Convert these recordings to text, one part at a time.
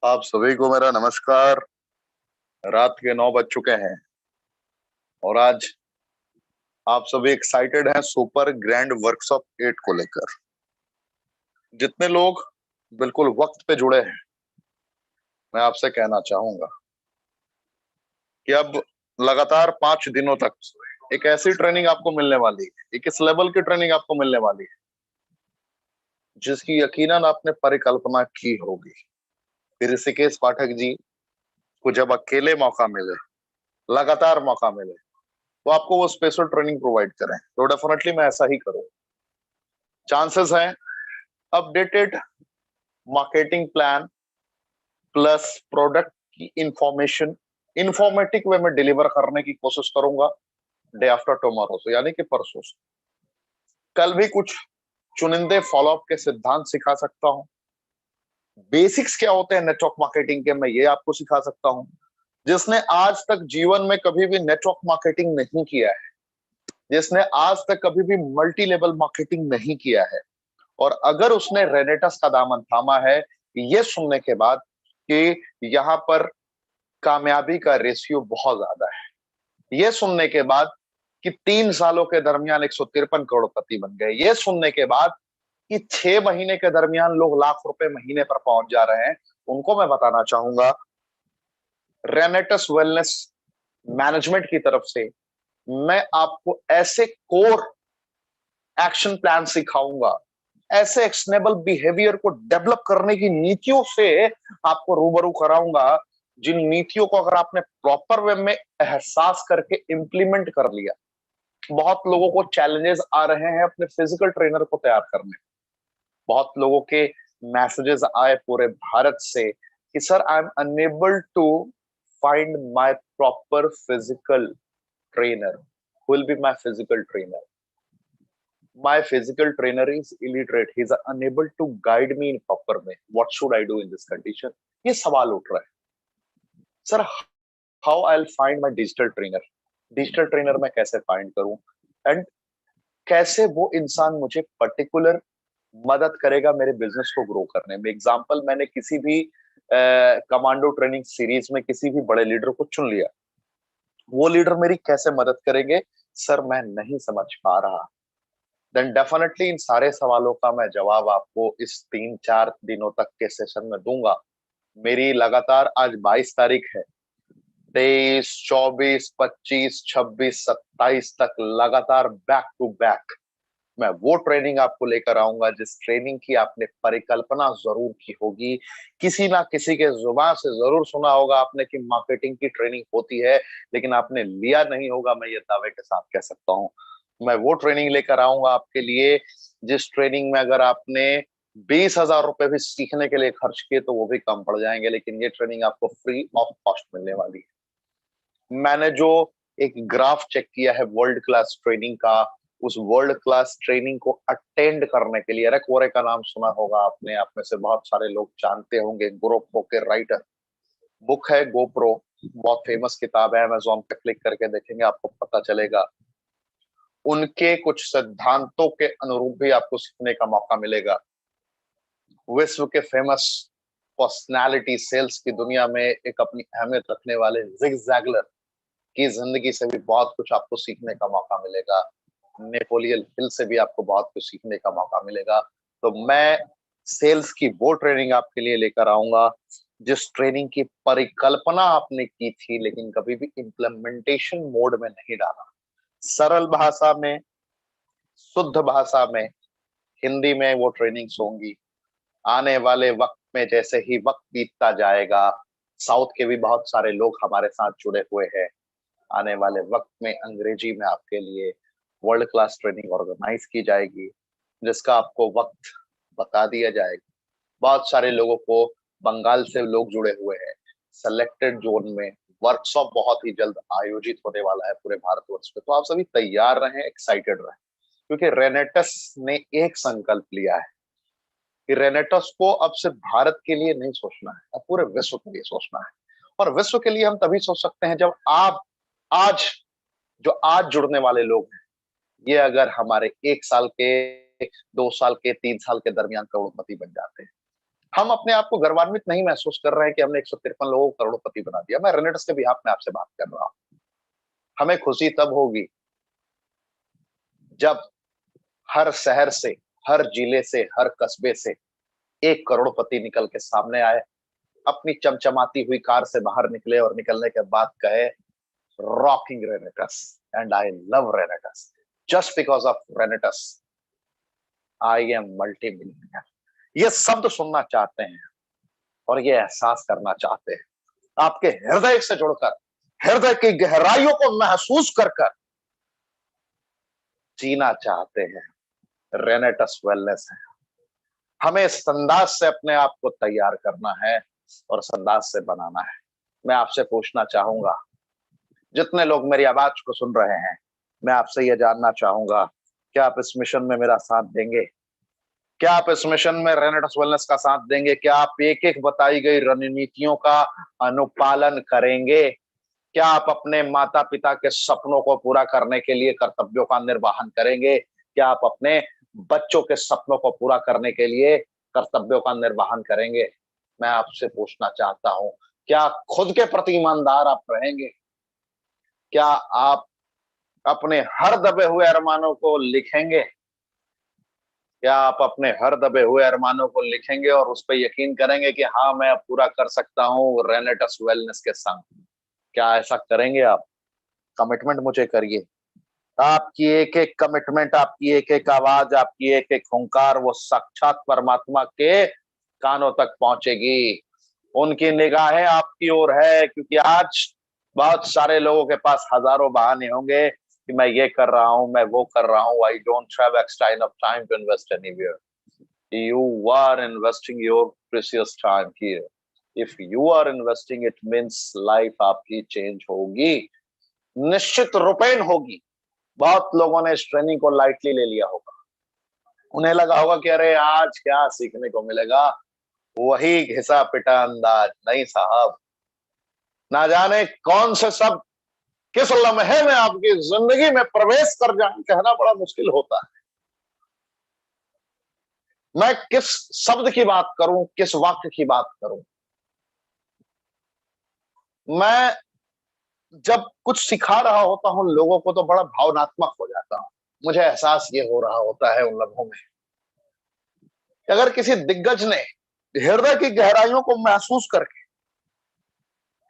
आप सभी को मेरा नमस्कार। रात के 9 बज चुके हैं और आज आप सभी एक्साइटेड हैं सुपर ग्रैंड वर्कशॉप 8 को लेकर। जितने लोग बिल्कुल वक्त पे जुड़े हैं, मैं आपसे कहना चाहूंगा कि अब लगातार 5 दिनों तक एक ऐसी ट्रेनिंग आपको मिलने वाली है, एक इस लेवल की ट्रेनिंग आपको मिलने वाली है जिसकी यकीनन आपने परिकल्पना की होगी। फिर ऋषिकेश पाठक जी को जब अकेले मौका मिले, लगातार मौका मिले, तो आपको वो स्पेशल ट्रेनिंग प्रोवाइड करें, तो डेफिनेटली मैं ऐसा ही करूँ। चांसेस हैं updated marketing plan plus product की इंफॉर्मेशन इंफॉर्मेटिक वे में डिलीवर करने की कोशिश करूंगा डे आफ्टर टुमारो से, यानी कि परसों से। कल भी कुछ चुनिंदे फॉलोअप के सिद्धांत सिखा सकता हूं। बेसिक्स क्या होते हैं नेटवर्क मार्केटिंग के, मैं ये आपको सिखा सकता हूं। जिसने आज तक जीवन में कभी भी नेटवर्क मार्केटिंग नहीं किया है, जिसने आज तक कभी भी मल्टी लेवल मार्केटिंग नहीं किया है, और अगर उसने रेनेटस का दामन थामा है, ये सुनने के बाद कि यहाँ पर कामयाबी का रेशियो बहुत ज्यादा है, ये सुनने के बाद कि 3 सालों के दरमियान 153 करोड़पति बन गए, ये सुनने के बाद कि 6 महीने के दरमियान लोग लाख रुपए महीने पर पहुंच जा रहे हैं, उनको मैं बताना चाहूंगा रेनेटस वेलनेस मैनेजमेंट की तरफ से मैं आपको ऐसे कोर एक्शन प्लान सिखाऊंगा, ऐसे एक्शनेबल बिहेवियर को डेवलप करने की नीतियों से आपको रूबरू कराऊंगा, जिन नीतियों को अगर आपने प्रॉपर वे में एहसास करके इंप्लीमेंट कर लिया। बहुत लोगों को चैलेंजेस आ रहे हैं अपने फिजिकल ट्रेनर को तैयार करने। बहुत लोगों के मैसेजेस आए पूरे भारत से कि sir I am unable to find my proper physical trainer, who will be my physical trainer. My physical trainer is illiterate. He is unable to guide me in proper way. What should I do in this condition? ये सवाल उठ रहा है sir. How I will find my digital trainer, digital trainer मैं कैसे find करूं, and कैसे वो इंसान मुझे पर्टिकुलर मदद करेगा मेरे बिजनेस को ग्रो करने में। एग्जांपल, मैंने किसी भी कमांडो ट्रेनिंग सीरीज में किसी भी बड़े लीडर को चुन लिया, वो लीडर मेरी कैसे मदद करेंगे सर, मैं नहीं समझ पा रहा। देन डेफिनेटली इन सारे सवालों का मैं जवाब आपको इस 3-4 दिनों तक के सेशन में दूंगा। मेरी लगातार आज 22 तारीख है, 23, 24, 25, 26, 27 तक लगातार बैक टू बैक मैं वो ट्रेनिंग आपको लेकर आऊंगा जिस ट्रेनिंग की आपने परिकल्पना जरूर की होगी। किसी ना किसी के जुबान से जरूर सुना होगा आपने कि मार्केटिंग की ट्रेनिंग होती है, लेकिन आपने लिया नहीं होगा, मैं ये दावे के साथ कह सकता हूँ। मैं वो ट्रेनिंग लेकर आऊंगा आपके लिए जिस ट्रेनिंग में अगर आपने 20,000 रुपए भी सीखने के लिए खर्च किए तो वो भी कम पड़ जाएंगे, लेकिन ये ट्रेनिंग आपको फ्री ऑफ कॉस्ट मिलने वाली है। मैंने जो एक ग्राफ चेक किया है वर्ल्ड क्लास ट्रेनिंग का, उस वर्ल्ड क्लास ट्रेनिंग को अटेंड करने के लिए, अरे कोरे का नाम सुना होगा आपने, आप में से बहुत सारे लोग जानते होंगे। गोप्रो के राइटर, बुक है गोप्रो, बहुत फेमस किताब है, अमेजोन पे क्लिक करके देखेंगे आपको पता चलेगा। उनके कुछ सिद्धांतों के अनुरूप भी आपको सीखने का मौका मिलेगा। विश्व के फेमस पर्सनालिटी, सेल्स की दुनिया में एक अपनी अहमियत रखने वाले जिग जैगलर की जिंदगी से भी बहुत कुछ आपको सीखने का मौका मिलेगा। नेपोलियन हिल से भी आपको बहुत कुछ सीखने का मौका मिलेगा। तो मैं सेल्स की वो ट्रेनिंग आपके लिए लेकर आऊंगा जिस ट्रेनिंग की परिकल्पना आपने की थी लेकिन कभी भी इंप्लीमेंटेशन मोड में नहीं डाला। सरल भाषा में, शुद्ध भाषा में, हिंदी में वो ट्रेनिंग्स होंगी। आने वाले वक्त में जैसे ही वक्त बीतता जाएगा, साउथ के भी बहुत सारे लोग हमारे साथ जुड़े हुए हैं। आने वाले वक्त में अंग्रेजी में आपके लिए वर्ल्ड क्लास ट्रेनिंग ऑर्गेनाइज की जाएगी जिसका आपको वक्त बता दिया जाएगा। बहुत सारे लोगों को बंगाल से लोग जुड़े हुए हैं। सेलेक्टेड जोन में वर्कशॉप बहुत ही जल्द आयोजित होने वाला है पूरे भारतवर्ष में, तो आप सभी तैयार रहें, एक्साइटेड रहें, क्योंकि रेनेटस ने एक संकल्प लिया है कि रेनेटस को अब सिर्फ भारत के लिए नहीं सोचना है, अब पूरे विश्व के लिए सोचना है। और विश्व के लिए हम तभी सोच सकते हैं जब आप आज, जो आज जुड़ने वाले लोग हैं, ये अगर हमारे 1 साल के, 2 साल के, 3 साल के दरमियान करोड़पति बन जाते हैं। हम अपने आप को गर्वान्वित नहीं महसूस कर रहे हैं कि हमने 153 लोगों को करोड़पति बना दिया। मैं रेनेटस के बिहाफ में आपसे बात कर रहा हूं। हमें खुशी तब होगी जब हर शहर से, हर जिले से, हर कस्बे से एक करोड़पति निकल के सामने आए, अपनी चमचमाती हुई कार से बाहर निकले और निकलने के बाद कहे, rocking रेनेटस and I love रेनेटस, just because of रेनेटस I am multi millionaire. ये शब्द सुनना चाहते हैं और ये एहसास करना चाहते हैं, आपके हृदय से जुड़कर, हृदय की गहराइयों को महसूस कर कर जीना चाहते हैं। रेनेटस वेलनेस है। हमें इस अंदाज से अपने आप को तैयार करना है और इस अंदाज से बनाना है। मैं आपसे पूछना चाहूंगा, जितने लोग मेरी आवाज को सुन रहे हैं, मैं आपसे यह जानना चाहूंगा, क्या आप इस मिशन में मेरा साथ देंगे? क्या आप इस मिशन में रेनेटस वेलनेस का साथ देंगे? क्या आप एक एक बताई गई रणनीतियों का अनुपालन करेंगे? क्या आप अपने माता पिता के सपनों को पूरा करने के लिए कर्तव्यों का निर्वहन करेंगे? क्या आप अपने बच्चों के सपनों को पूरा करने के लिए कर्तव्यों का निर्वहन करेंगे? मैं आपसे पूछना चाहता हूं, क्या खुद के प्रति ईमानदार आप रहेंगे? क्या आप अपने हर दबे हुए अरमानों को लिखेंगे? क्या आप अपने हर दबे हुए अरमानों को लिखेंगे और उस पर यकीन करेंगे कि हाँ, मैं अब पूरा कर सकता हूँ रेनेटस वेलनेस के संग? क्या ऐसा करेंगे आप? कमिटमेंट मुझे करिए। आपकी एक एक कमिटमेंट, आपकी एक एक आवाज, आपकी एक एक हुंकार वो साक्षात परमात्मा के कानों तक पहुंचेगी। उनकी निगाहें आपकी ओर है, क्योंकि आज बहुत सारे लोगों के पास हजारों बहाने होंगे कि मैं ये कर रहा हूं, मैं वो कर रहा हूं। I don't have extra enough time to invest anywhere. You are investing your precious time here. If you are investing, it means life आपकी चेंज होगी, निश्चित रूपेण होगी। बहुत लोगों ने इस ट्रेनिंग को लाइटली ले लिया होगा। उन्हें लगा होगा कि अरे आज क्या सीखने को मिलेगा, वही घिसा पिटा अंदाज। नहीं साहब, ना जाने कौन से सब किस लम्हे में आपकी जिंदगी में प्रवेश कर जाए, कहना बड़ा मुश्किल होता है। मैं किस शब्द की बात करूं, किस वाक्य की बात करूं? मैं जब कुछ सिखा रहा होता हूं लोगों को तो बड़ा भावनात्मक हो जाता हूं। मुझे एहसास ये हो रहा होता है उन लम्हों में, अगर किसी दिग्गज ने हृदय की गहराइयों को महसूस करके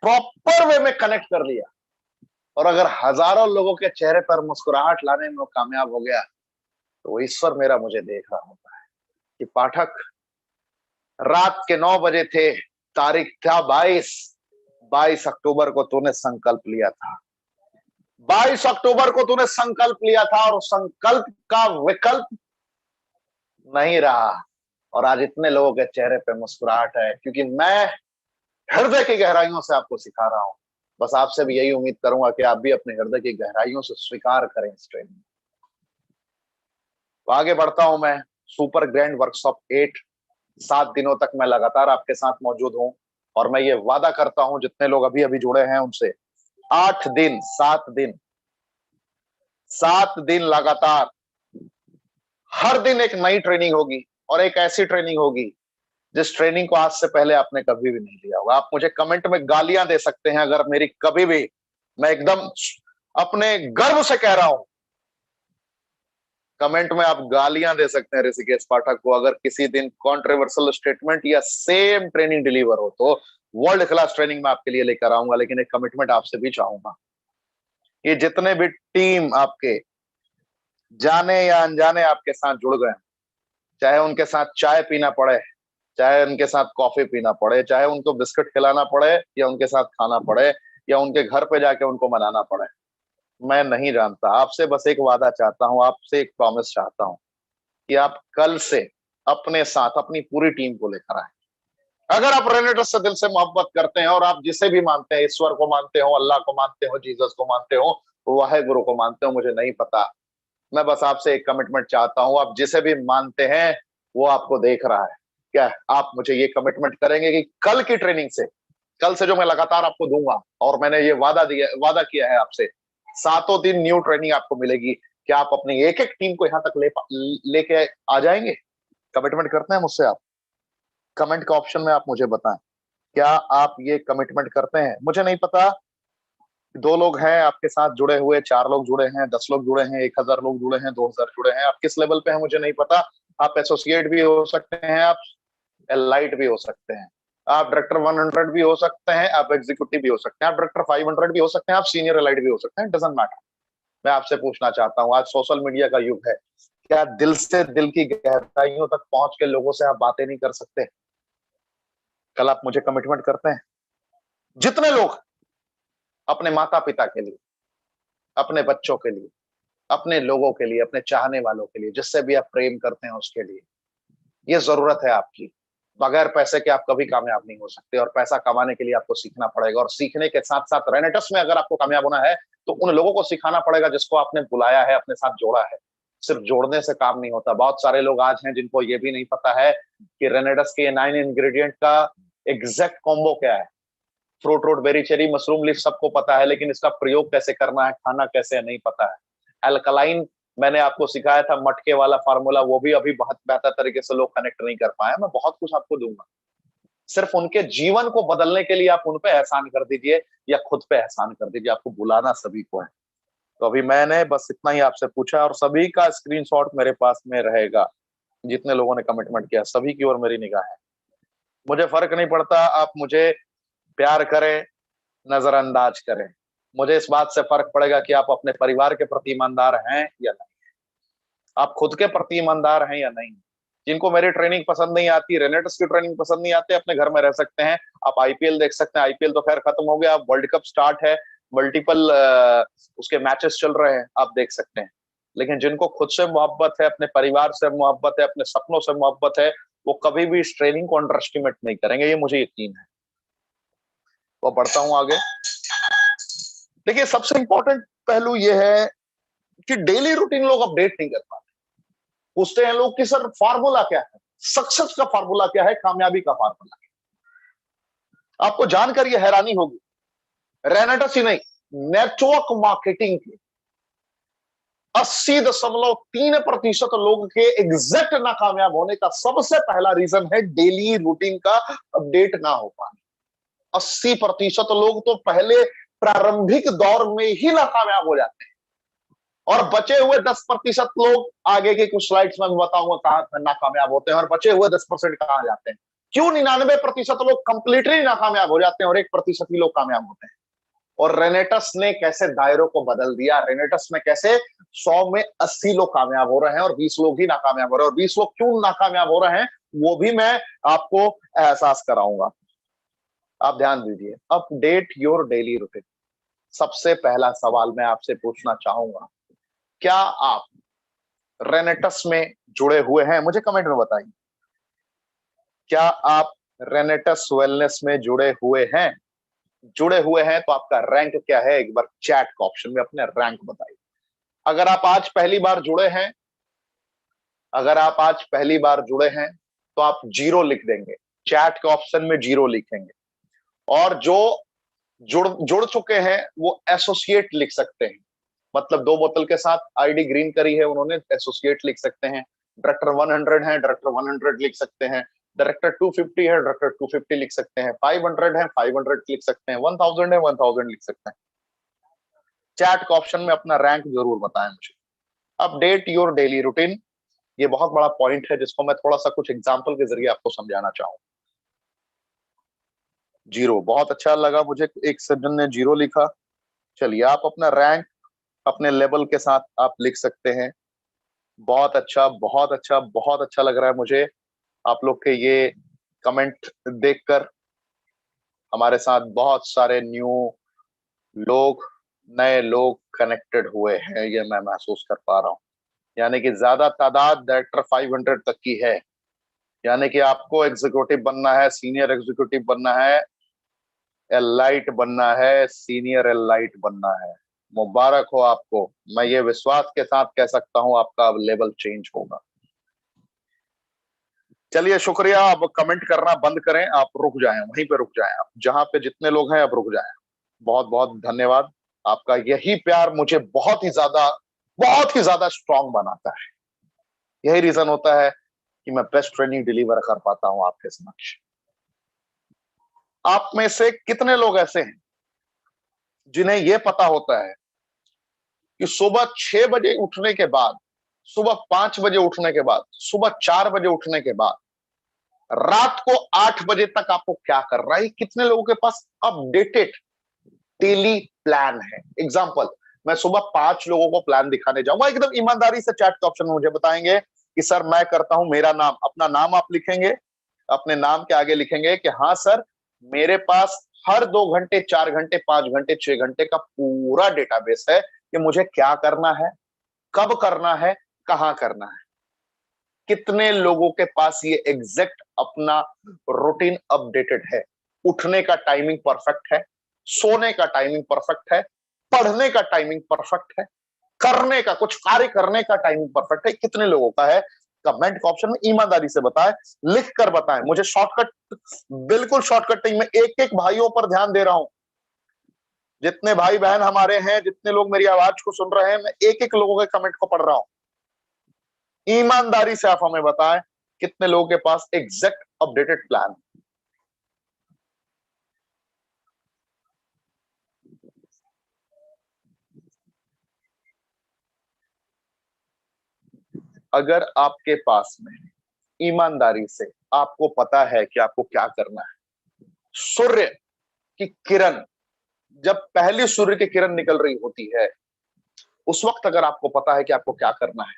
प्रॉपर वे में कनेक्ट कर लिया और अगर हजारों लोगों के चेहरे पर मुस्कुराहट लाने में वो कामयाब हो गया, तो वो ईश्वर मेरा मुझे देख रहा होता है कि पाठक, रात के 9 बजे थे, तारीख था 22 अक्टूबर को तूने संकल्प लिया था। 22 अक्टूबर को तूने संकल्प लिया था और संकल्प का विकल्प नहीं रहा, और आज इतने लोगों के चेहरे पे मुस्कुराहट है, क्योंकि मैं हृदय की गहराइयों से आपको सिखा रहा हूं। बस आपसे भी यही उम्मीद करूंगा कि आप भी अपने हृदय की गहराइयों से स्वीकार करें इस ट्रेनिंग। तो आगे बढ़ता हूं मैं। सुपर ग्रैंड वर्कशॉप 8, 7 दिनों तक मैं लगातार आपके साथ मौजूद हूं और मैं ये वादा करता हूं जितने लोग अभी अभी जुड़े हैं उनसे, 8 दिन, 7 दिन, 7 दिन लगातार, हर दिन एक नई ट्रेनिंग होगी और एक ऐसी ट्रेनिंग होगी जिस ट्रेनिंग को आज से पहले आपने कभी भी नहीं लिया होगा। आप मुझे कमेंट में गालियां दे सकते हैं अगर मेरी कभी भी, मैं एकदम अपने गर्व से कह रहा हूं, कमेंट में आप गालियां दे सकते हैं ऋषिकेश पाठक को अगर किसी दिन कंट्रोवर्शियल स्टेटमेंट या सेम ट्रेनिंग डिलीवर हो, तो वर्ल्ड क्लास ट्रेनिंग मैं आपके लिए लेकर आऊंगा। लेकिन एक कमिटमेंट आपसे भी चाहूंगा कि जितने भी टीम आपके जाने या अनजाने आपके साथ जुड़ गए, चाहे उनके साथ चाय पीना पड़े, चाहे उनके साथ कॉफी पीना पड़े, चाहे उनको बिस्किट खिलाना पड़े या उनके साथ खाना पड़े या उनके घर पे जाके उनको मनाना पड़े, मैं नहीं जानता। आपसे बस एक वादा चाहता हूं, आपसे एक प्रॉमिस चाहता हूं कि आप कल से अपने साथ अपनी पूरी टीम को लेकर आए। अगर आप रेनेटस से दिल से मोहब्बत करते हैं और आप जिसे भी मानते हैं, ईश्वर को मानते हो, अल्लाह को मानते हो, जीसस को मानते हो, वाहे गुरु को मानते हो, मुझे नहीं पता, मैं बस आपसे एक कमिटमेंट चाहता हूं। आप जिसे भी मानते हैं वो आपको देख रहा है। क्या आप मुझे ये कमिटमेंट करेंगे कि कल की ट्रेनिंग से, कल से जो मैं लगातार आपको दूंगा, और मैंने ये वादा किया है आपसे, 7 दिन न्यू ट्रेनिंग आपको मिलेगी, क्या आप अपनी एक एक टीम को यहां तक लेके आ जाएंगे? कमिटमेंट करते हैं मुझसे आप? कमेंट के ऑप्शन में आप मुझे बताएं, क्या आप ये कमिटमेंट करते हैं? मुझे नहीं पता, 2 लोग हैं आपके साथ जुड़े हुए, 4 लोग जुड़े हैं, 10 लोग जुड़े हैं, 1000 लोग जुड़े हैं, 2000 जुड़े हैं, आप किस लेवल पे हैं मुझे नहीं पता। आप एसोसिएट भी हो सकते हैं, आप एलाइट भी हो सकते हैं, आप डायरेक्टर 100 भी हो सकते हैं, आप एग्जीक्यूटिव भी हो सकते हैं, आप डायरेक्टर 500 भी हो सकते हैं, आप सीनियर एलाइट भी हो सकते हैं, डजंट मैटर। मैं आपसे पूछना चाहता हूँ, आज सोशल मीडिया का युग है, क्या दिल से दिल की गहराइयों तक पहुंच के लोगों से आप बातें नहीं कर सकते? कल आप मुझे कमिटमेंट करते हैं? जितने लोग अपने माता पिता के लिए, अपने बच्चों के लिए, अपने लोगों के लिए, अपने चाहने वालों के लिए, जिससे भी आप प्रेम करते हैं उसके लिए, ये जरूरत है आपकी। बगैर पैसे के आप कभी कामयाब नहीं हो सकते, और पैसा कमाने के लिए आपको सीखना पड़ेगा, और सीखने के साथ साथ रेनेटस में अगर आपको कामयाब होना है तो उन लोगों को सिखाना पड़ेगा जिसको आपने बुलाया है, अपने साथ जोड़ा है। सिर्फ जोड़ने से काम नहीं होता। बहुत सारे लोग आज हैं जिनको ये भी नहीं पता है कि रेनेटस के 9 इंग्रेडिएंट का एग्जैक्ट कॉम्बो क्या है। Fruit, root, berry, cherry, mushroom leaf सबको पता है, लेकिन इसका प्रयोग कैसे करना है, खाना कैसे है, नहीं पता है। अल्कलाइन मैंने आपको सिखाया था, मटके वाला फार्मूला, वो भी अभी बहुत बेहतर तरीके से लोग कनेक्ट नहीं कर पाए। मैं बहुत कुछ आपको दूंगा, सिर्फ उनके जीवन को बदलने के लिए आप उन पे एहसान कर दीजिए, या खुद पे एहसान कर दीजिए। आपको बुलाना सभी को है। तो अभी मैंने बस इतना ही आपसे पूछा, और सभी का स्क्रीनशॉट मेरे पास में रहेगा। जितने लोगों ने कमिटमेंट किया सभी की ओर मेरी निगाह है। मुझे फर्क नहीं पड़ता आप मुझे प्यार करें, नजरअंदाज करें। मुझे इस बात से फर्क पड़ेगा कि आप अपने परिवार के प्रति ईमानदार हैं या नहीं, आप खुद के प्रति ईमानदार हैं या नहीं। जिनको मेरी ट्रेनिंग पसंद नहीं आती, रेनेटस की ट्रेनिंग पसंद नहीं आती, अपने घर में रह सकते हैं। आप आईपीएल देख सकते हैं, आईपीएल तो खैर खत्म हो गया, अब वर्ल्ड कप स्टार्ट है, मल्टीपल उसके मैचेस चल रहे हैं, आप देख सकते हैं। लेकिन जिनको खुद से मोहब्बत है, अपने परिवार से मोहब्बत है, अपने सपनों से मोहब्बत है, वो कभी भी इस ट्रेनिंग को अंडर एस्टिमेट नहीं करेंगे, ये मुझे यकीन है। वो बढ़ता हूं आगे। देखिए, सबसे इंपॉर्टेंट पहलू ये है कि डेली रूटीन लोग अपडेट नहीं कर पाते। पूछते हैं लोग कि सर फार्मूला क्या है, सक्सेस का फार्मूला क्या है, कामयाबी का फार्मूला। आपको जानकर यह हैरानी होगी, रेनेटस ही नहीं, नेटवर्क मार्केटिंग के 80.3% लोग के एग्जैक्ट नाकामयाब होने का सबसे पहला रीजन है डेली रूटीन का अपडेट ना हो पाना। 80% लोग तो पहले प्रारंभिक दौर में ही नाकामयाब हो जाते हैं, और बचे हुए 10% लोग आगे के कुछ स्लाइड्स में बताऊंगा कहां नाकामयाब होते हैं, और बचे हुए 10% कहां जाते हैं। क्यों 99% लोग कंप्लीटली नाकामयाब हो जाते हैं और 1% ही लोग कामयाब होते हैं। और रेनेटस ने कैसे दायरों को बदल दिया, रेनेटस में कैसे 100 में 80 लोग कामयाब हो रहे हैं और 20 लोग ही नाकामयाब हो रहे हैं, और 20 लोग क्यों नाकामयाब हो रहे हैं वो भी मैं आपको एहसास कराऊंगा। आप ध्यान दीजिए, अपडेट योर डेली रूटीन। सबसे पहला सवाल मैं आपसे पूछना चाहूंगा, क्या आप रेनेटस में जुड़े हुए हैं? मुझे कमेंट में बताइए, क्या आप रेनेटस वेलनेस में जुड़े हुए हैं? जुड़े हुए हैं तो आपका रैंक क्या है? एक बार चैट के ऑप्शन में अपने रैंक बताइए। अगर आप आज पहली बार जुड़े हैं, अगर आप आज पहली बार जुड़े हैं तो आप 0 लिख देंगे, चैट के ऑप्शन में 0 लिखेंगे। और जो जुड़ जुड़ चुके हैं वो एसोसिएट लिख सकते हैं, मतलब 2 बोतल के साथ आईडी ग्रीन करी है उन्होंने, एसोसिएट लिख सकते हैं। डायरेक्टर 100 है, डायरेक्टर 100 लिख सकते हैं। डायरेक्टर 250 है, डायरेक्टर 250 लिख सकते हैं। 500 है, 500 लिख सकते हैं। 1000 है, 1000 लिख सकते हैं। चैट के ऑप्शन में अपना रैंक जरूर बताएं मुझे। अपडेट योर डेली रूटीन, ये बहुत बड़ा पॉइंट है जिसको मैं थोड़ा सा कुछ एग्जांपल के जरिए आपको समझाना चाहूँ। 0, बहुत अच्छा लगा मुझे, एक सज्जन ने 0 लिखा। चलिए, आप अपना रैंक अपने लेवल के साथ आप लिख सकते हैं। बहुत अच्छा, बहुत अच्छा, बहुत अच्छा लग रहा है मुझे आप लोग के ये कमेंट देखकर। हमारे साथ बहुत सारे न्यू लोग, नए लोग कनेक्टेड हुए हैं, ये मैं महसूस कर पा रहा हूँ। यानी कि ज्यादा तादाद डायरेक्टर 500 तक की है। यानी कि आपको एग्जीक्यूटिव बनना है, सीनियर एग्जीक्यूटिव बनना है, एलाइट बनना है, सीनियर एलाइट बनना है। मुबारक हो आपको। मैं ये विश्वास के साथ कह सकता हूं आपका अब लेवल चेंज होगा। चलिए, शुक्रिया। अब कमेंट करना बंद करें, आप रुक जाएं, वहीं पे रुक जाएं, आप जहां पे जितने लोग हैं अब रुक जाएं। बहुत बहुत धन्यवाद। आपका यही प्यार मुझे बहुत ही ज्यादा स्ट्रांग बनाता है। यही रीजन होता है कि मैं बेस्ट ट्रेनिंग डिलीवर कर पाता हूं आपके समक्ष। आप में से कितने लोग ऐसे हैं जिन्हें यह पता होता है कि सुबह 6 बजे उठने के बाद, सुबह 5 बजे उठने के बाद, सुबह 4 बजे उठने के बाद रात को 8 बजे तक आपको क्या करना है? कितने लोगों के पास अपडेटेड डेली प्लान है? एग्जांपल, मैं सुबह 5 लोगों को प्लान दिखाने जाऊंगा, एकदम ईमानदारी से चैट के ऑप्शन में मुझे बताएंगे कि सर मैं करता हूं, मेरा नाम, अपना नाम आप लिखेंगे, अपने नाम के आगे लिखेंगे कि हाँ सर, मेरे पास हर 2 घंटे, 4 घंटे, 5 घंटे, 6 घंटे का पूरा डेटाबेस है कि मुझे क्या करना है, कब करना है, कहां करना है। कितने लोगों के पास ये एग्जैक्ट अपना रूटीन अपडेटेड है? उठने का टाइमिंग परफेक्ट है, सोने का टाइमिंग परफेक्ट है, पढ़ने का टाइमिंग परफेक्ट है, करने का, कुछ कार्य करने का टाइमिंग परफेक्ट है? कितने लोगों का है? कमेंट के ऑप्शन में ईमानदारी से बताएं, लिख कर बताएं। मुझे शॉर्टकट, बिल्कुल शॉर्टकट नहीं, मैं एक एक भाइयों पर ध्यान दे रहा हूं। जितने भाई बहन हमारे हैं, जितने लोग मेरी आवाज को सुन रहे हैं, मैं एक एक लोगों के कमेंट को पढ़ रहा हूं। ईमानदारी से आप हमें बताएं कितने लोगों के पास एग्जैक्ट अपडेटेड प्लान। अगर आपके पास में ईमानदारी से आपको पता है कि आपको क्या करना है, सूर्य की किरण, जब पहली सूर्य की किरण निकल रही होती है, उस वक्त अगर आपको पता है कि आपको क्या करना है,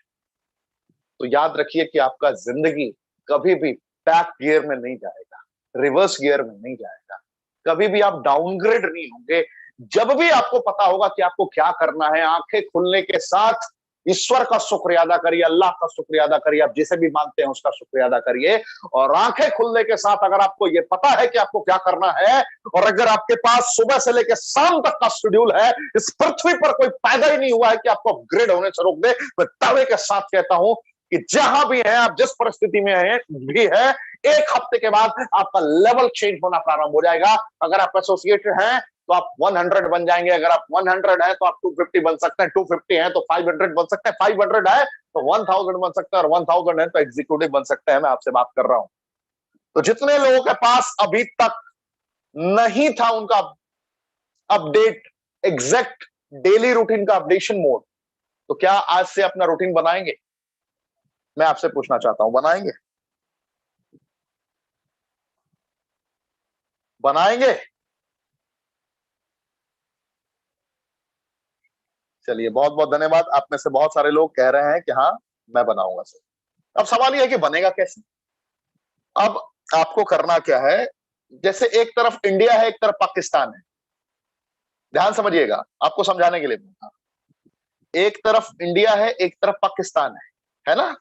तो याद रखिए कि आपका जिंदगी कभी भी बैक गियर में नहीं जाएगा, रिवर्स गियर में नहीं जाएगा, कभी भी आप डाउनग्रेड नहीं होंगे। जब भी आपको पता होगा कि आपको क्या करना है, आंखें खुलने के साथ ईश्वर का शुक्रिया अदा करिए, अल्लाह का शुक्रिया अदा करिए, आप जिसे भी मानते हैं उसका शुक्रिया अदा करिए। और आंखें खुलने के साथ अगर आपको यह पता है कि आपको क्या करना है, और अगर आपके पास सुबह से लेकर शाम तक का शेड्यूल है, इस पृथ्वी पर कोई पैदा ही नहीं हुआ है कि आपको अपग्रेड होने से रोक दे। मैं दावे के साथ कहता हूं कि जहां भी है आप, जिस परिस्थिति में है भी है, एक हफ्ते के बाद आपका लेवल चेंज होना प्रारंभ हो जाएगा। अगर आप एसोसिएटेड हैं तो आप 100 बन जाएंगे, अगर आप 100 है तो आप 250 बन सकते हैं, 250 है तो 500 बन सकते हैं, 500 है तो 1000 बन सकते हैं, और 1000 है तो एग्जीक्यूटिव बन सकते हैं। मैं आपसे बात कर रहा हूं। तो जितने लोगों के पास अभी तक नहीं था उनका अपडेट, एग्जैक्ट डेली रूटीन का अपडेशन मोड, तो क्या आज से अपना रूटीन बनाएंगे? मैं आपसे पूछना चाहता हूं, बनाएंगे? बनाएंगे? चलिए, बहुत बहुत धन्यवाद। आप में से बहुत सारे लोग कह रहे हैं कि हाँ मैं बनाऊंगा सर। अब सवाल यह है कि बनेगा कैसे? अब आपको करना क्या है, जैसे एक तरफ इंडिया है, एक तरफ पाकिस्तान है, ध्यान समझिएगा, आपको समझाने के लिए बोलता हूं। एक तरफ इंडिया है, एक तरफ पाकिस्तान है ना?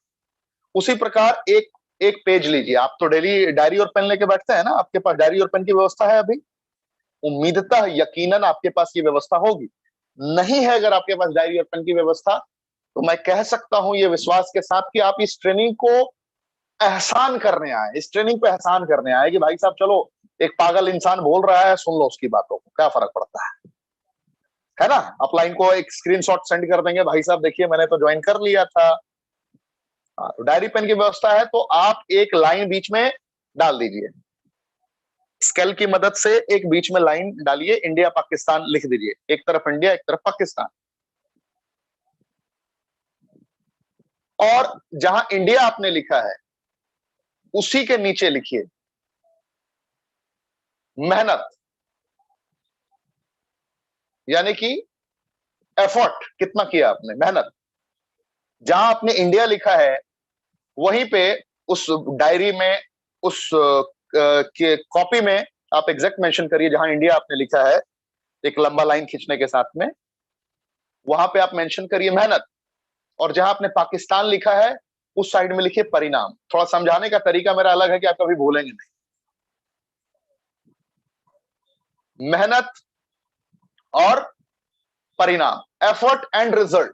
उसी प्रकार एक एक पेज लीजिए। आप तो डेली डायरी और पेन लेके बैठते हैं ना? आपके पास डायरी और पेन की व्यवस्था है अभी? उम्मीदता यकीनन आपके पास ये व्यवस्था होगी। नहीं है अगर आपके पास डायरी और पेन की व्यवस्था, तो मैं कह सकता हूं ये विश्वास के साथ कि आप इस ट्रेनिंग को एहसान करने आए, इस ट्रेनिंग पे एहसान करने आए कि भाई साहब चलो, एक पागल इंसान बोल रहा है, सुन लो उसकी बातों को, क्या फर्क पड़ता है ना? अपलाइन को एक स्क्रीनशॉट सेंड कर देंगे, भाई साहब देखिए मैंने तो ज्वाइन कर लिया था। हाँ, तो डायरी पेन की व्यवस्था है तो आप एक लाइन बीच में डाल दीजिए, स्केल की मदद से एक बीच में लाइन डालिए, इंडिया पाकिस्तान लिख दीजिए, एक तरफ इंडिया, एक तरफ पाकिस्तान। और जहां इंडिया आपने लिखा है, उसी के नीचे लिखिए मेहनत, यानी कि एफर्ट कितना किया आपने, मेहनत। जहां आपने इंडिया लिखा है, वहीं पे उस डायरी में, उस के कॉपी में आप एग्जैक्ट मेंशन करिए, जहां इंडिया आपने लिखा है एक लंबा लाइन खींचने के साथ में, वहां पे आप मेंशन करिए मेहनत। और जहां आपने पाकिस्तान लिखा है, उस साइड में लिखिए परिणाम। थोड़ा समझाने का तरीका मेरा अलग है कि आप कभी भूलेंगे नहीं। मेहनत और परिणाम, एफर्ट एंड रिजल्ट।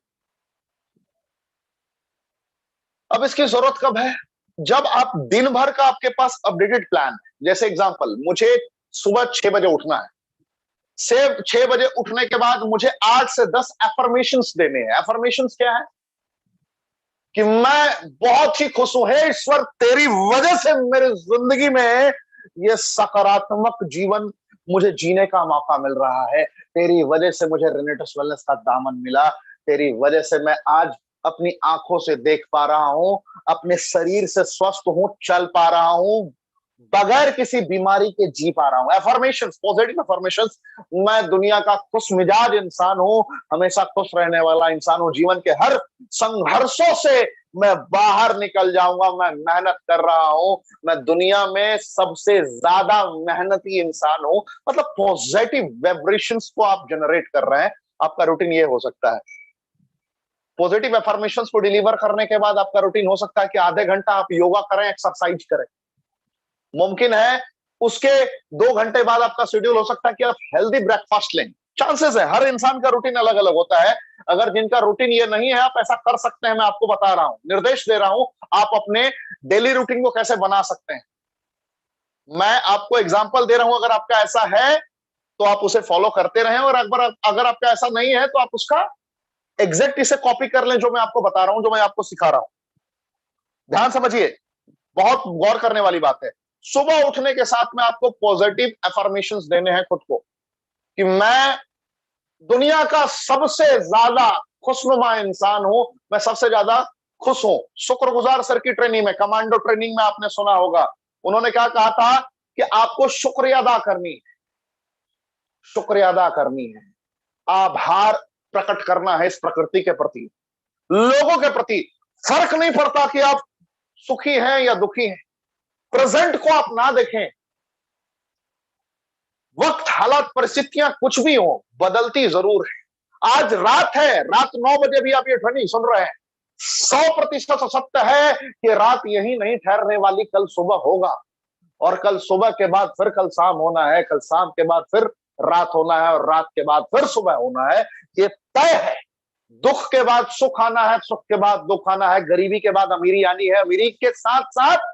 अब इसकी जरूरत कब है? जब आप दिन भर का आपके पास अपडेटेड प्लान है। जैसे एग्जांपल, मुझे सुबह 6 बजे उठना है, से 6 बजे उठने के बाद मुझे 8 से 10 एफर्मेशंस देने हैं। एफर्मेशंस क्या है? कि मैं बहुत ही खुश हूं, हे ईश्वर तेरी वजह से मेरी जिंदगी में ये सकारात्मक जीवन मुझे जीने का मौका मिल रहा है। तेरी वजह से मुझे रेनेटस वेलनेस का दामन मिला। तेरी वजह से मैं आज अपनी आंखों से देख पा रहा हूं, अपने शरीर से स्वस्थ हूं, चल पा रहा हूं, बगैर किसी बीमारी के जी पा रहा हूं। Affirmations, positive affirmations. मैं दुनिया का खुश मिजाज इंसान हूं, हमेशा खुश रहने वाला इंसान हूं। जीवन के हर संघर्षों से मैं बाहर निकल जाऊंगा। मैं मेहनत कर रहा हूं, मैं दुनिया में सबसे ज्यादा मेहनती इंसान हूं। मतलब पॉजिटिव वाइब्रेशंस को आप जनरेट कर रहे हैं। आपका रूटीन ये हो सकता है। पॉजिटिव एफर्मेशंस को डिलीवर करने के बाद आपका रूटीन हो सकता है कि आधे घंटा आप योगा करें, एक्सरसाइज करें। मुमकिन है उसके 2 घंटे बाद आपका शेड्यूल हो सकता है कि आप हेल्दी ब्रेकफास्ट लें। चांसेस है, हर इंसान का रूटीन अलग अलग होता है। अगर जिनका रूटीन ये नहीं है, आप ऐसा कर सकते हैं। मैं आपको बता रहा हूं, निर्देश दे रहा हूं, आप अपने डेली रूटीन को कैसे बना सकते हैं। मैं आपको एग्जांपल दे रहा हूं। अगर आपका ऐसा है तो आप उसे फॉलो करते रहें, और अगर आपका ऐसा नहीं है तो आप उसका एग्जैक्ट इसे कॉपी कर लें, जो मैं आपको बता रहा हूं, जो मैं आपको सिखा रहा हूं। ध्यान समझिए, बहुत गौर करने वाली बात है। सुबह उठने के साथ में आपको पॉजिटिव एफर्मेशंस देने हैं खुद को कि मैं दुनिया का सबसे ज्यादा खुशनुमा इंसान हूं, मैं सबसे ज्यादा खुश हूं। शुक्रगुजार सर की ट्रेनिंग में, कमांडो ट्रेनिंग में आपने सुना होगा, उन्होंने क्या कहा था कि आपको शुक्रिया अदा करनी है, शुक्रिया अदा करनी है, आभार प्रकट करना है इस प्रकृति के प्रति, लोगों के प्रति। फर्क नहीं पड़ता कि आप सुखी हैं या दुखी हैं, प्रेजेंट को आप ना देखें। वक्त, हालात, परिस्थितियां कुछ भी हो, बदलती जरूर है। आज रात है, रात 9 बजे भी आप ये ट्रेनिंग सुन रहे हैं। 100% सत्य है कि रात यही नहीं ठहरने वाली, कल सुबह होगा, और कल सुबह के बाद फिर कल शाम होना है, कल शाम के बाद फिर रात होना है, और रात के बाद फिर सुबह होना है। ये तय है। दुख के बाद सुख आना है, सुख के बाद दुख आना है, गरीबी के बाद अमीरी आनी है, अमीरी के साथ साथ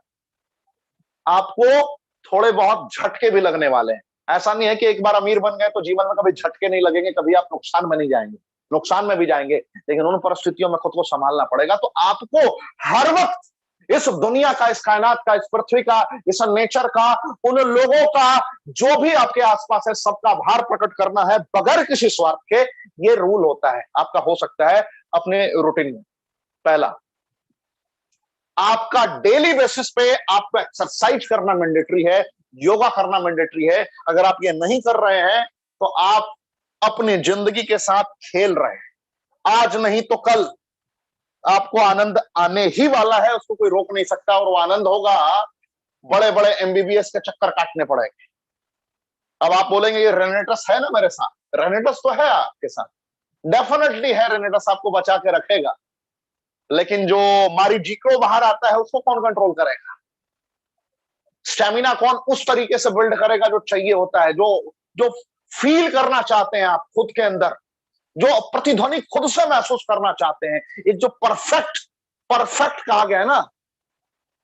आपको थोड़े बहुत झटके भी लगने वाले हैं। ऐसा नहीं है कि एक बार अमीर बन गए तो जीवन में कभी झटके नहीं लगेंगे, कभी आप नुकसान में नहीं जाएंगे, नुकसान में भी जाएंगे, लेकिन उन परिस्थितियों में खुद को संभालना पड़ेगा। तो आपको हर वक्त इस दुनिया का, इस कायनात का, इस पृथ्वी का, इस नेचर का, उन लोगों का, जो भी आपके आसपास है, सबका आभार प्रकट करना है बगैर किसी स्वार्थ के। ये रूल होता है, आपका हो सकता है अपने रूटीन में। पहला, आपका डेली बेसिस पे आपको एक्सरसाइज करना मैंडेटरी है, योगा करना मैंडेटरी है। अगर आप ये नहीं कर रहे हैं तो आप अपनी जिंदगी के साथ खेल रहे हैं। आज नहीं तो कल आपको आनंद आने ही वाला है, उसको कोई रोक नहीं सकता, और वो आनंद होगा, बड़े बड़े एमबीबीएस के चक्कर काटने पड़ेंगे। अब आप बोलेंगे ये रेनेटस है ना मेरे साथ, रेनेटस तो है आपके साथ, डेफिनेटली है, रेनेटस आपको बचा के रखेगा। लेकिन जो मारीजिको बाहर आता है उसको कौन कंट्रोल करेगा? स्टेमिना कौन उस तरीके से बिल्ड करेगा जो चाहिए होता है, जो जो फील करना चाहते हैं आप खुद के अंदर, जो प्रतिध्वनि खुद से महसूस करना चाहते हैं। एक जो परफेक्ट, परफेक्ट कहा गया है ना,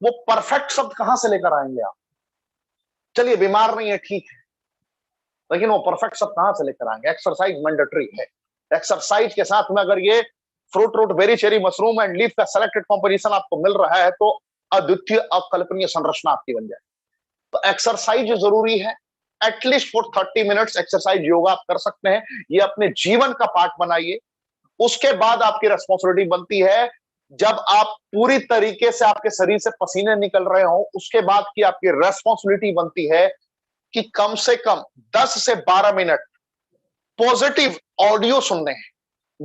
वो परफेक्ट शब्द कहां से लेकर आएंगे आप? चलिए बीमार नहीं है, ठीक है, लेकिन वो परफेक्ट शब्द कहां से लेकर आएंगे? एक्सरसाइज मैंडेटरी है। एक्सरसाइज के साथ में अगर ये fruit root berry cherry mushroom and leaf का सेलेक्टेड कॉम्पोजिशन आपको मिल रहा है, तो अद्वितीय अकल्पनीय संरचना आपकी बन जाए। तो एक्सरसाइज जरूरी है। At least for 30 minutes exercise, yoga आप कर सकते हैं। ये अपने जीवन का पार्ट बनाइए। उसके बाद आपकी रेस्पॉन्सिबिलिटी बनती है, जब आप पूरी तरीके से आपके शरीर से पसीने निकल रहे हो, उसके बाद की आपकी रेस्पॉन्सिबिलिटी बनती है कि कम से कम 10 से 12 मिनट पॉजिटिव ऑडियो सुनने हैं।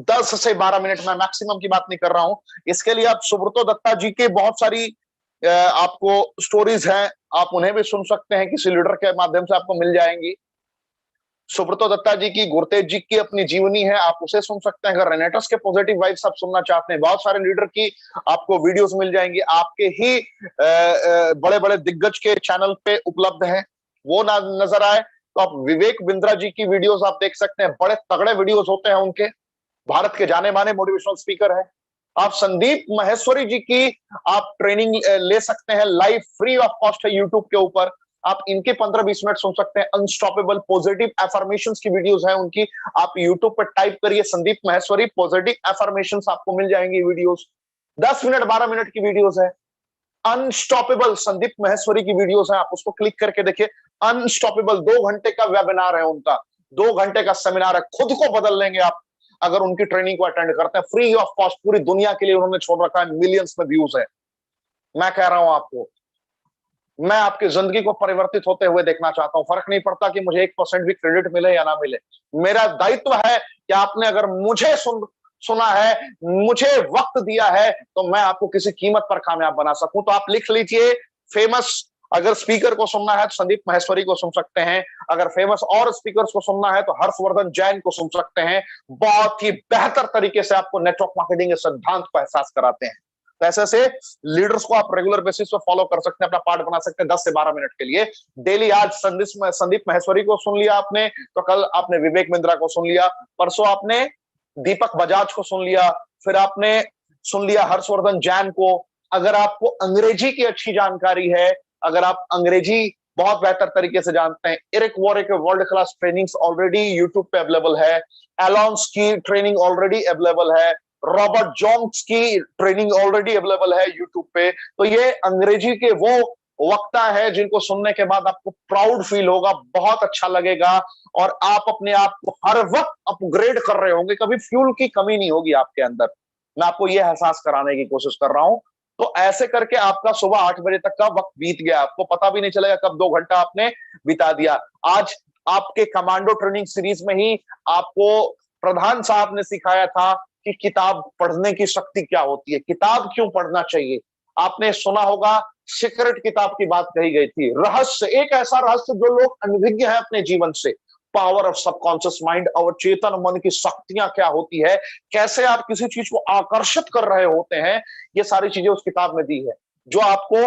10 से 12 मिनट, मैं मैक्सिमम की बात नहीं कर रहा हूं। इसके लिए आप सुब्रतो दत्ता जी के बहुत सारी आपको स्टोरीज हैं, आप उन्हें भी सुन सकते हैं, किसी लीडर के माध्यम से आपको मिल जाएंगी। सुब्रतो दत्ता जी की, गुरतेज जी की अपनी जीवनी है, आप उसे सुन सकते हैं। अगर रेनेटस के पॉजिटिव वाइब्स आप सुनना चाहते हैं, बहुत सारे लीडर की आपको वीडियोस मिल जाएंगी, आपके ही बड़े बड़े दिग्गज के चैनल पे उपलब्ध हैं, वो ना नजर आए तो आप विवेक बिंद्रा जी की वीडियोस आप देख सकते हैं, बड़े तगड़े वीडियोस होते हैं उनके, भारत के जाने माने मोटिवेशनल स्पीकर है। आप संदीप महेश्वरी जी की आप ट्रेनिंग ले सकते हैं, लाइव फ्री ऑफ कॉस्ट है यूट्यूब के ऊपर। आप इनके 15-20 मिनट सुन सकते हैं। अनस्टॉपेबल पॉजिटिव एफर्मेशंस की वीडियोस हैं उनकी, आप यूट्यूब पर टाइप करिए संदीप महेश्वरी पॉजिटिव एफर्मेशंस, आपको मिल जाएंगी वीडियोस। 10 मिनट 12 मिनट की वीडियोस है। अनस्टॉपेबल संदीप महेश्वरी की वीडियोस हैं, आप उसको क्लिक करके देखिए। अनस्टॉपेबल 2 घंटे का वेबिनार है उनका, 2 घंटे का सेमिनार है, खुद को बदल लेंगे आप अगर उनकी ट्रेनिंग को अटेंड करते हैं। फ्री ऑफ कॉस्ट, पूरी दुनिया के लिए उन्होंने छोड़ रखा है, मिलियंस में व्यूज है। मैं कह रहा हूं आपको, मैं आपकी जिंदगी को परिवर्तित होते हुए देखना चाहता हूं। फर्क नहीं पड़ता कि मुझे 1% भी क्रेडिट मिले या ना मिले, मेरा दायित्व है कि आपने अगर मुझे सुना है, मुझे वक्त दिया है, तो मैं आपको किसी कीमत पर कामयाब बना सकूं। तो आप लिख लीजिए, फेमस अगर स्पीकर को सुनना है तो संदीप महेश्वरी को सुन सकते हैं, अगर फेमस और स्पीकर्स को सुनना है तो हर्षवर्धन जैन को सुन सकते हैं। बहुत ही बेहतर तरीके से आपको नेटवर्क मार्केटिंग के सिद्धांत को एहसास कराते हैं। तो ऐसे से लीडर्स को आप रेगुलर बेसिस पे फॉलो कर सकते हैं, अपना पार्ट बना सकते हैं 10 से 12 मिनट के लिए डेली। आज संदीप महेश्वरी को सुन लिया आपने, तो कल आपने विवेक बिंद्रा को सुन लिया, परसों आपने दीपक बजाज को सुन लिया, फिर आपने सुन लिया हर्षवर्धन जैन को। अगर आपको अंग्रेजी की अच्छी जानकारी है, अगर आप अंग्रेजी बहुत बेहतर तरीके से जानते हैं, Eric Worre world class trainings already YouTube पे अवेलेबल है, एलॉन्स की ट्रेनिंग ऑलरेडी अवेलेबल है, रॉबर्ट जॉन्स की ट्रेनिंग ऑलरेडी अवेलेबल है यूट्यूब पे। तो ये अंग्रेजी के वो वक्ता है जिनको सुनने के बाद आपको प्राउड फील होगा, बहुत अच्छा लगेगा, और आप अपने आप को हर वक्त अपग्रेड कर रहे होंगे, कभी फ्यूल की कमी नहीं होगी आपके अंदर। मैं आपको यह एहसास कराने की कोशिश कर रहा हूं। तो ऐसे करके आपका सुबह 8 बजे तक का वक्त बीत गया, आपको पता भी नहीं चलेगा कब 2 घंटा आपने बिता दिया। आज आपके कमांडो ट्रेनिंग सीरीज में ही आपको प्रधान साहब ने सिखाया था कि किताब पढ़ने की शक्ति क्या होती है, किताब क्यों पढ़ना चाहिए। आपने सुना होगा सीक्रेट किताब की बात कही गई थी, रहस्य, एक ऐसा रहस्य जो लोग अनभिज्ञ है अपने जीवन से। पावर ऑफ सबकॉन्शियस माइंड, और चेतन मन की शक्तियां क्या होती है, कैसे आप किसी चीज को आकर्षित कर रहे होते हैं, ये सारी चीजें उस किताब में दी है, जो आपको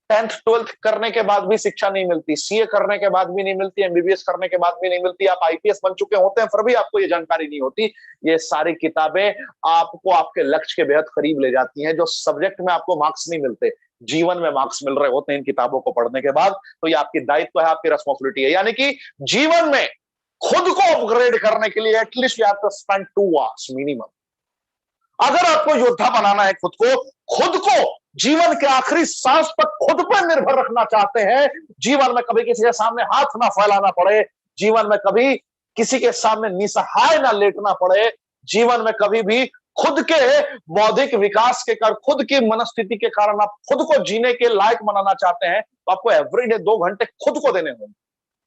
10th 12th करने के बाद भी शिक्षा नहीं मिलती, सीए करने के बाद भी नहीं मिलती, एमबीबीएस करने के बाद भी नहीं मिलती, आप आईपीएस बन चुके होते हैं फिर भी आपको ये जानकारी नहीं होती। ये सारी किताबें आपको आपके लक्ष्य के बेहद करीब ले जाती हैं। जो सब्जेक्ट में आपको मार्क्स नहीं मिलते, जीवन में मार्क्स मिल रहे होते हैं इन किताबों को पढ़ने के बाद। तो ये आपकी दायित्व है, आपकी रिस्पॉन्सिबिलिटी है। यानी कि जीवन में खुद को अपग्रेड करने के लिए at least you have to spend 2 hours minimum. अगर आपको योद्धा बनाना है, खुद को जीवन के आखिरी सांस तक खुद पर निर्भर रखना चाहते हैं, जीवन में कभी किसी के सामने हाथ ना फैलाना पड़े, जीवन में कभी किसी के सामने निसहाय ना लेटना पड़े, जीवन में कभी भी खुद के बौद्धिक विकास के कारण, खुद की मनस्थिति के कारण आप खुद को जीने के लायक बनाना चाहते हैं, तो आपको एवरीडे 2 घंटे खुद को देने होंगे।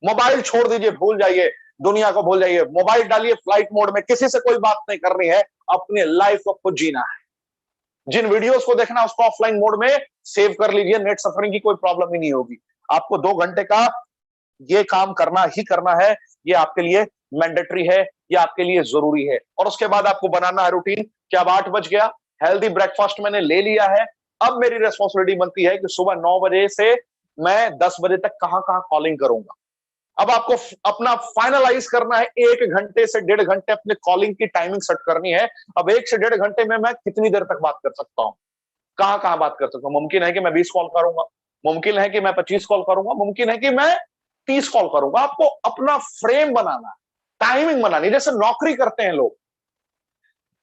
मोबाइल छोड़ दीजिए, भूल जाइए, दुनिया को भूल जाइए, मोबाइल डालिए फ्लाइट मोड में, किसी से कोई बात नहीं करनी है, अपनी लाइफ को खुद जीना है। जिन वीडियोस को देखना है उसको ऑफलाइन मोड में सेव कर लीजिए, नेट सफरिंग की कोई प्रॉब्लम ही नहीं होगी। आपको 2 घंटे का ये काम करना ही करना है, ये आपके लिए मैंडेटरी है, ये आपके लिए जरूरी है। और उसके बाद आपको बनाना है रूटीन कि अब 8 बज गया, हेल्दी ब्रेकफास्ट मैंने ले लिया है, अब मेरी रेस्पॉन्सिबिलिटी बनती है कि सुबह 9 बजे से मैं 10 बजे तक कहां कहां कॉलिंग करूंगा। अब आपको अपना फाइनलाइज करना है, 1 घंटे से 1.5 घंटे अपने कॉलिंग की टाइमिंग सेट करनी है। अब 1 से 1.5 घंटे में मैं कितनी देर तक बात कर सकता हूं, कहां कहां बात कर सकता हूं। मुमकिन है कि मैं 20 कॉल करूंगा, मुमकिन है कि मैं 25 कॉल करूंगा, मुमकिन है कि मैं 30 कॉल करूंगा। आपको अपना फ्रेम बनाना है, टाइमिंग बनानी। जैसे नौकरी करते हैं लोग,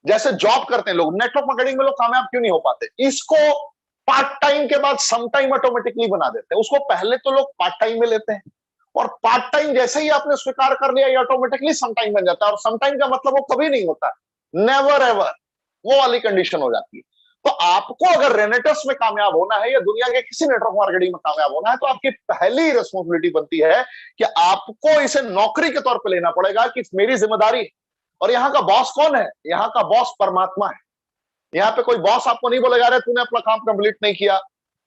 जैसे जॉब करते हैं लोग, नेटवर्क मार्केटिंग में लोग कामयाब क्यों नहीं हो पाते, इसको पार्ट टाइम के बाद सम टाइम ऑटोमेटिकली बना देते हैं। उसको पहले तो लोग पार्ट टाइम में लेते हैं, और पार्ट टाइम जैसे ही आपने स्वीकार कर लिया, ये ऑटोमेटिकली सम टाइम बन जाता है। और सम टाइम का मतलब वो कभी नहीं होता, नेवर एवर, वो वाली कंडीशन हो जाती है। तो आपको अगर रेनेटर्स में कामयाब होना है या दुनिया के किसी नेटवर्क मार्केटिंग में कामयाब होना है, तो आपकी पहली रिस्पॉन्सिबिलिटी बनती है कि आपको इसे नौकरी के तौर पर लेना पड़ेगा कि मेरी जिम्मेदारी है। और यहाँ का बॉस कौन है? यहाँ का बॉस परमात्मा है। यहाँ पे कोई बॉस आपको नहीं बोलेगा अरे तूने अपना काम कंप्लीट नहीं किया,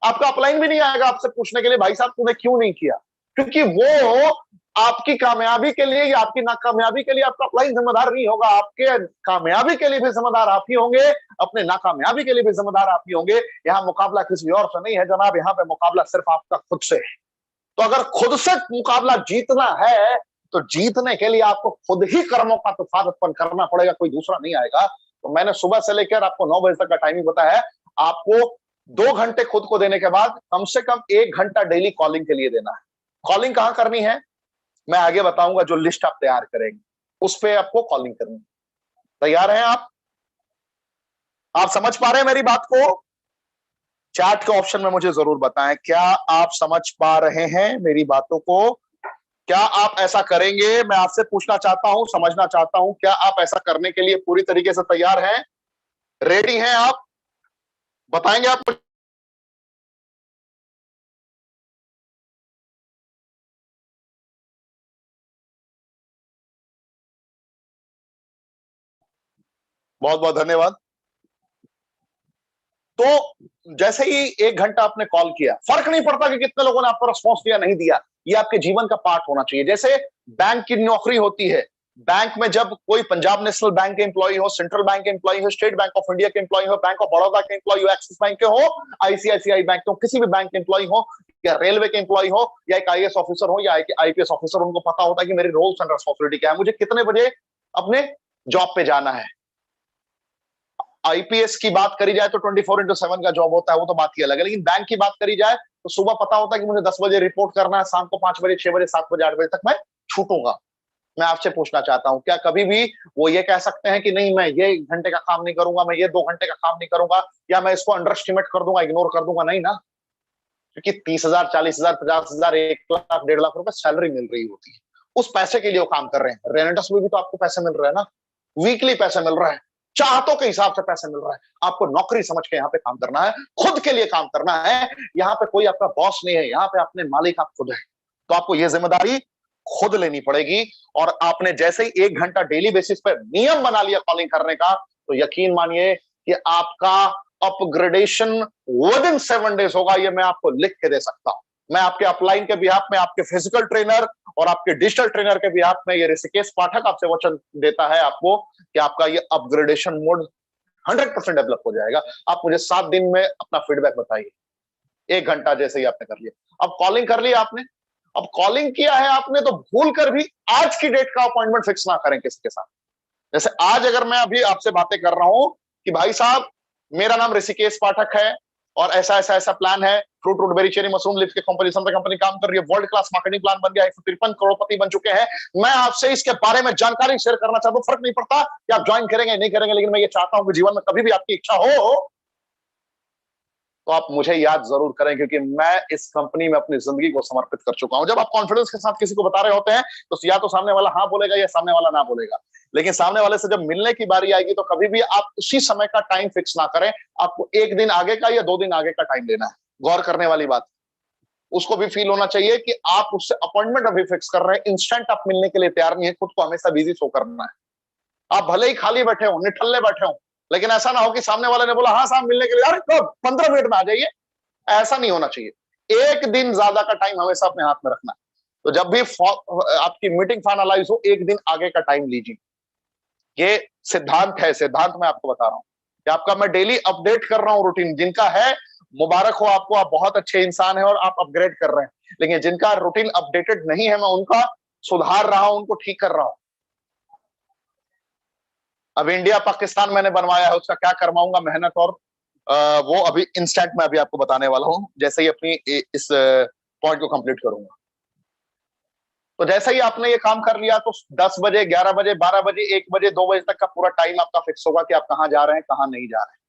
आपका अपलाइन भी नहीं आएगा आपसे पूछने के लिए भाई साहब तूने क्यों नहीं किया, क्योंकि वो आपकी कामयाबी के लिए या आपकी नाकामयाबी के लिए आपका अपलाइन जिम्मेदार नहीं होगा। आपके कामयाबी के लिए भी जिम्मेदार आप ही होंगे, अपने नाकामयाबी के लिए भी जिम्मेदार आप ही होंगे। यहाँ मुकाबला किसी और से नहीं है जनाब, यहाँ पे मुकाबला सिर्फ आपका खुद से है। तो अगर खुद से मुकाबला जीतना है, तो जीतने के लिए आपको खुद ही कर्मों का तूफान उत्पन्न करना पड़ेगा, कोई दूसरा नहीं आएगा। तो मैंने सुबह से लेकर आपको 9 बजे तक का टाइमिंग बताया है। आपको 2 घंटे खुद को देने के बाद कम से कम 1 घंटा डेली कॉलिंग के लिए देना है। कॉलिंग कहां करनी है मैं आगे बताऊंगा, जो लिस्ट आप तैयार करेंगे उस पर आपको कॉलिंग करनी है। तैयार हैं आप? आप समझ पा रहे हैं मेरी बात को? चैट के ऑप्शन में मुझे जरूर बताएं, क्या आप समझ पा रहे हैं मेरी बातों को? क्या आप ऐसा करेंगे? मैं आपसे पूछना चाहता हूं, समझना चाहता हूं, क्या आप ऐसा करने के लिए पूरी तरीके से तैयार हैं? रेडी हैं आप? बताएंगे आप? बहुत बहुत धन्यवाद। तो जैसे ही 1 घंटा आपने कॉल किया, फर्क नहीं पड़ता कि कितने लोगों ने आपको रिस्पॉन्स दिया नहीं दिया, ये आपके जीवन का पार्ट होना चाहिए। जैसे बैंक की नौकरी होती है, बैंक में जब कोई पंजाब नेशनल बैंक के एम्प्लॉय हो, सेंट्रल बैंक के एम्प्लॉय हो, स्टेट बैंक ऑफ इंडिया के एम्प्लॉय हो, बैंक ऑफ बड़ौदा के एम्प्लॉय हो, एक्सिस बैंक के हो, आईसीआईसीआई बैंक के हो, किसी भी बैंक के एम्प्लॉय हो, या रेलवे के एम्प्लॉय हो, या एक आईएएस ऑफिसर हो, या आईपीएस ऑफिसर, उनको पता होता है कि मेरे रोल्स एंड रेस्पॉन्सिबिलिटी क्या है, मुझे कितने बजे अपने जॉब पे जाना है। आईपीएस की बात करी जाए तो 24/7 का जॉब होता है, वो तो बात ही अलग है। लेकिन बैंक की बात करी जाए तो सुबह पता होता है कि मुझे 10 बजे रिपोर्ट करना है, शाम को 5 बजे, 6 बजे, 7 बजे, 8 बजे तक मैं छूटूंगा। मैं आपसे पूछना चाहता हूं, क्या कभी भी वो ये कह सकते हैं कि नहीं, मैं ये 1 घंटे का काम नहीं करूंगा, मैं ये 2 घंटे का काम नहीं करूंगा, या मैं इसको अंडर एस्टिमेट कर दूंगा, इग्नोर कर दूंगा? नहीं ना, क्योंकि 30,000, 40,000, 50,000, 1 लाख, 1.5 लाख रुपए सैलरी मिल रही होती है। उस पैसे के लिए वो काम कर रहे हैं। रेनेटस में भी तो आपको पैसे मिल रहे हैं ना, वीकली पैसे मिल रहा है, चाहतों के हिसाब से पैसे मिल रहा है। आपको नौकरी समझ के यहाँ पे काम करना है, खुद के लिए काम करना है। यहाँ पे कोई आपका बॉस नहीं है, यहाँ पे अपने मालिक आप खुद है। तो आपको ये जिम्मेदारी खुद लेनी पड़ेगी। और आपने जैसे ही 1 घंटा डेली बेसिस पे नियम बना लिया कॉलिंग करने का, तो यकीन मानिए कि आपका अपग्रेडेशन विद इन 7 डेज होगा। ये मैं आपको लिख के दे सकता हूं। मैं आपके अपलाइन के बिहाफ में, आपके फिजिकल ट्रेनर और आपके डिजिटल ट्रेनर के बिहाफ में, ये ऋषिकेश पाठक आपसे वचन देता है आपको कि आपका ये अपग्रेडेशन मोड 100% डेवलप हो जाएगा। आप मुझे 7 दिन में अपना फीडबैक बताइए। 1 घंटा जैसे ही आपने कर लिया, अब कॉलिंग कर लिया आपने, अब कॉलिंग किया है आपने, तो भूल कर भी आज की डेट का अपॉइंटमेंट फिक्स ना करें किसी के साथ। जैसे आज अगर मैं अभी आपसे बातें कर रहा हूं कि भाई साहब, मेरा नाम ऋषिकेश पाठक है और ऐसा ऐसा ऐसा प्लान है, fruit root berry cherry mushroom leafs के कंपटीशन पे कंपनी काम कर रही है, वर्ल्ड क्लास मार्केटिंग प्लान बन गया, 153 करोड़पति बन चुके हैं, मैं आपसे इसके बारे में जानकारी शेयर करना चाहता हूं। फर्क नहीं पड़ता कि आप ज्वाइन करेंगे नहीं करेंगे, लेकिन मैं ये चाहता हूं कि जीवन में कभी भी आपकी इच्छा हो तो आप मुझे याद जरूर करें, क्योंकि मैं इस कंपनी में अपनी जिंदगी को समर्पित कर चुका हूं। जब आप कॉन्फिडेंस के साथ किसी को बता रहे होते हैं तो या तो सामने वाला हाँ बोलेगा या सामने वाला ना बोलेगा, लेकिन सामने वाले से जब मिलने की बारी आएगी तो कभी भी आप उसी समय का टाइम फिक्स ना करें। आपको 1 दिन आगे का या 2 दिन आगे का टाइम लेना है। गौर करने वाली बात, उसको भी फील होना चाहिए कि आप उससे अपॉइंटमेंट अभी फिक्स कर रहे हैं, इंस्टेंट आप मिलने के लिए तैयार नहीं है। खुद को हमेशा बिजी शो करना है। आप भले ही खाली बैठे हो, निठल्ले बैठे हो, लेकिन ऐसा ना हो कि सामने वाले ने बोला हाँ साहब मिलने के लिए, अरे तो 15 मिनट में आ जाइए। ऐसा नहीं होना चाहिए। 1 दिन ज्यादा का टाइम हमेशा अपने हाथ में रखना है। तो जब भी आपकी मीटिंग फाइनलाइज हो, 1 दिन आगे का टाइम लीजिए। ये सिद्धांत है, सिद्धांत मैं आपको बता रहा हूं कि आपका मैं डेली अपडेट कर रहा हूं रूटीन। जिनका है मुबारक हो आपको, आप बहुत अच्छे इंसान हैं और आप अपग्रेड कर रहे हैं। लेकिन जिनका रूटीन अपडेटेड नहीं है, मैं उनका सुधार रहा हूं, उनको ठीक कर रहा हूं। अब इंडिया पाकिस्तान मैंने बनवाया है, उसका क्या करवाऊंगा मेहनत, और वो अभी इंस्टेंट में अभी आपको बताने वाला हूं, जैसे ही अपनी इस पॉइंट को कंप्लीट करूंगा। तो जैसे ही आपने ये काम कर लिया तो 10 बजे, 11 बजे, 12 बजे, 1 बजे, 2 बजे तक का पूरा टाइम आपका फिक्स होगा कि आप कहां जा रहे हैं, कहां नहीं जा रहे हैं।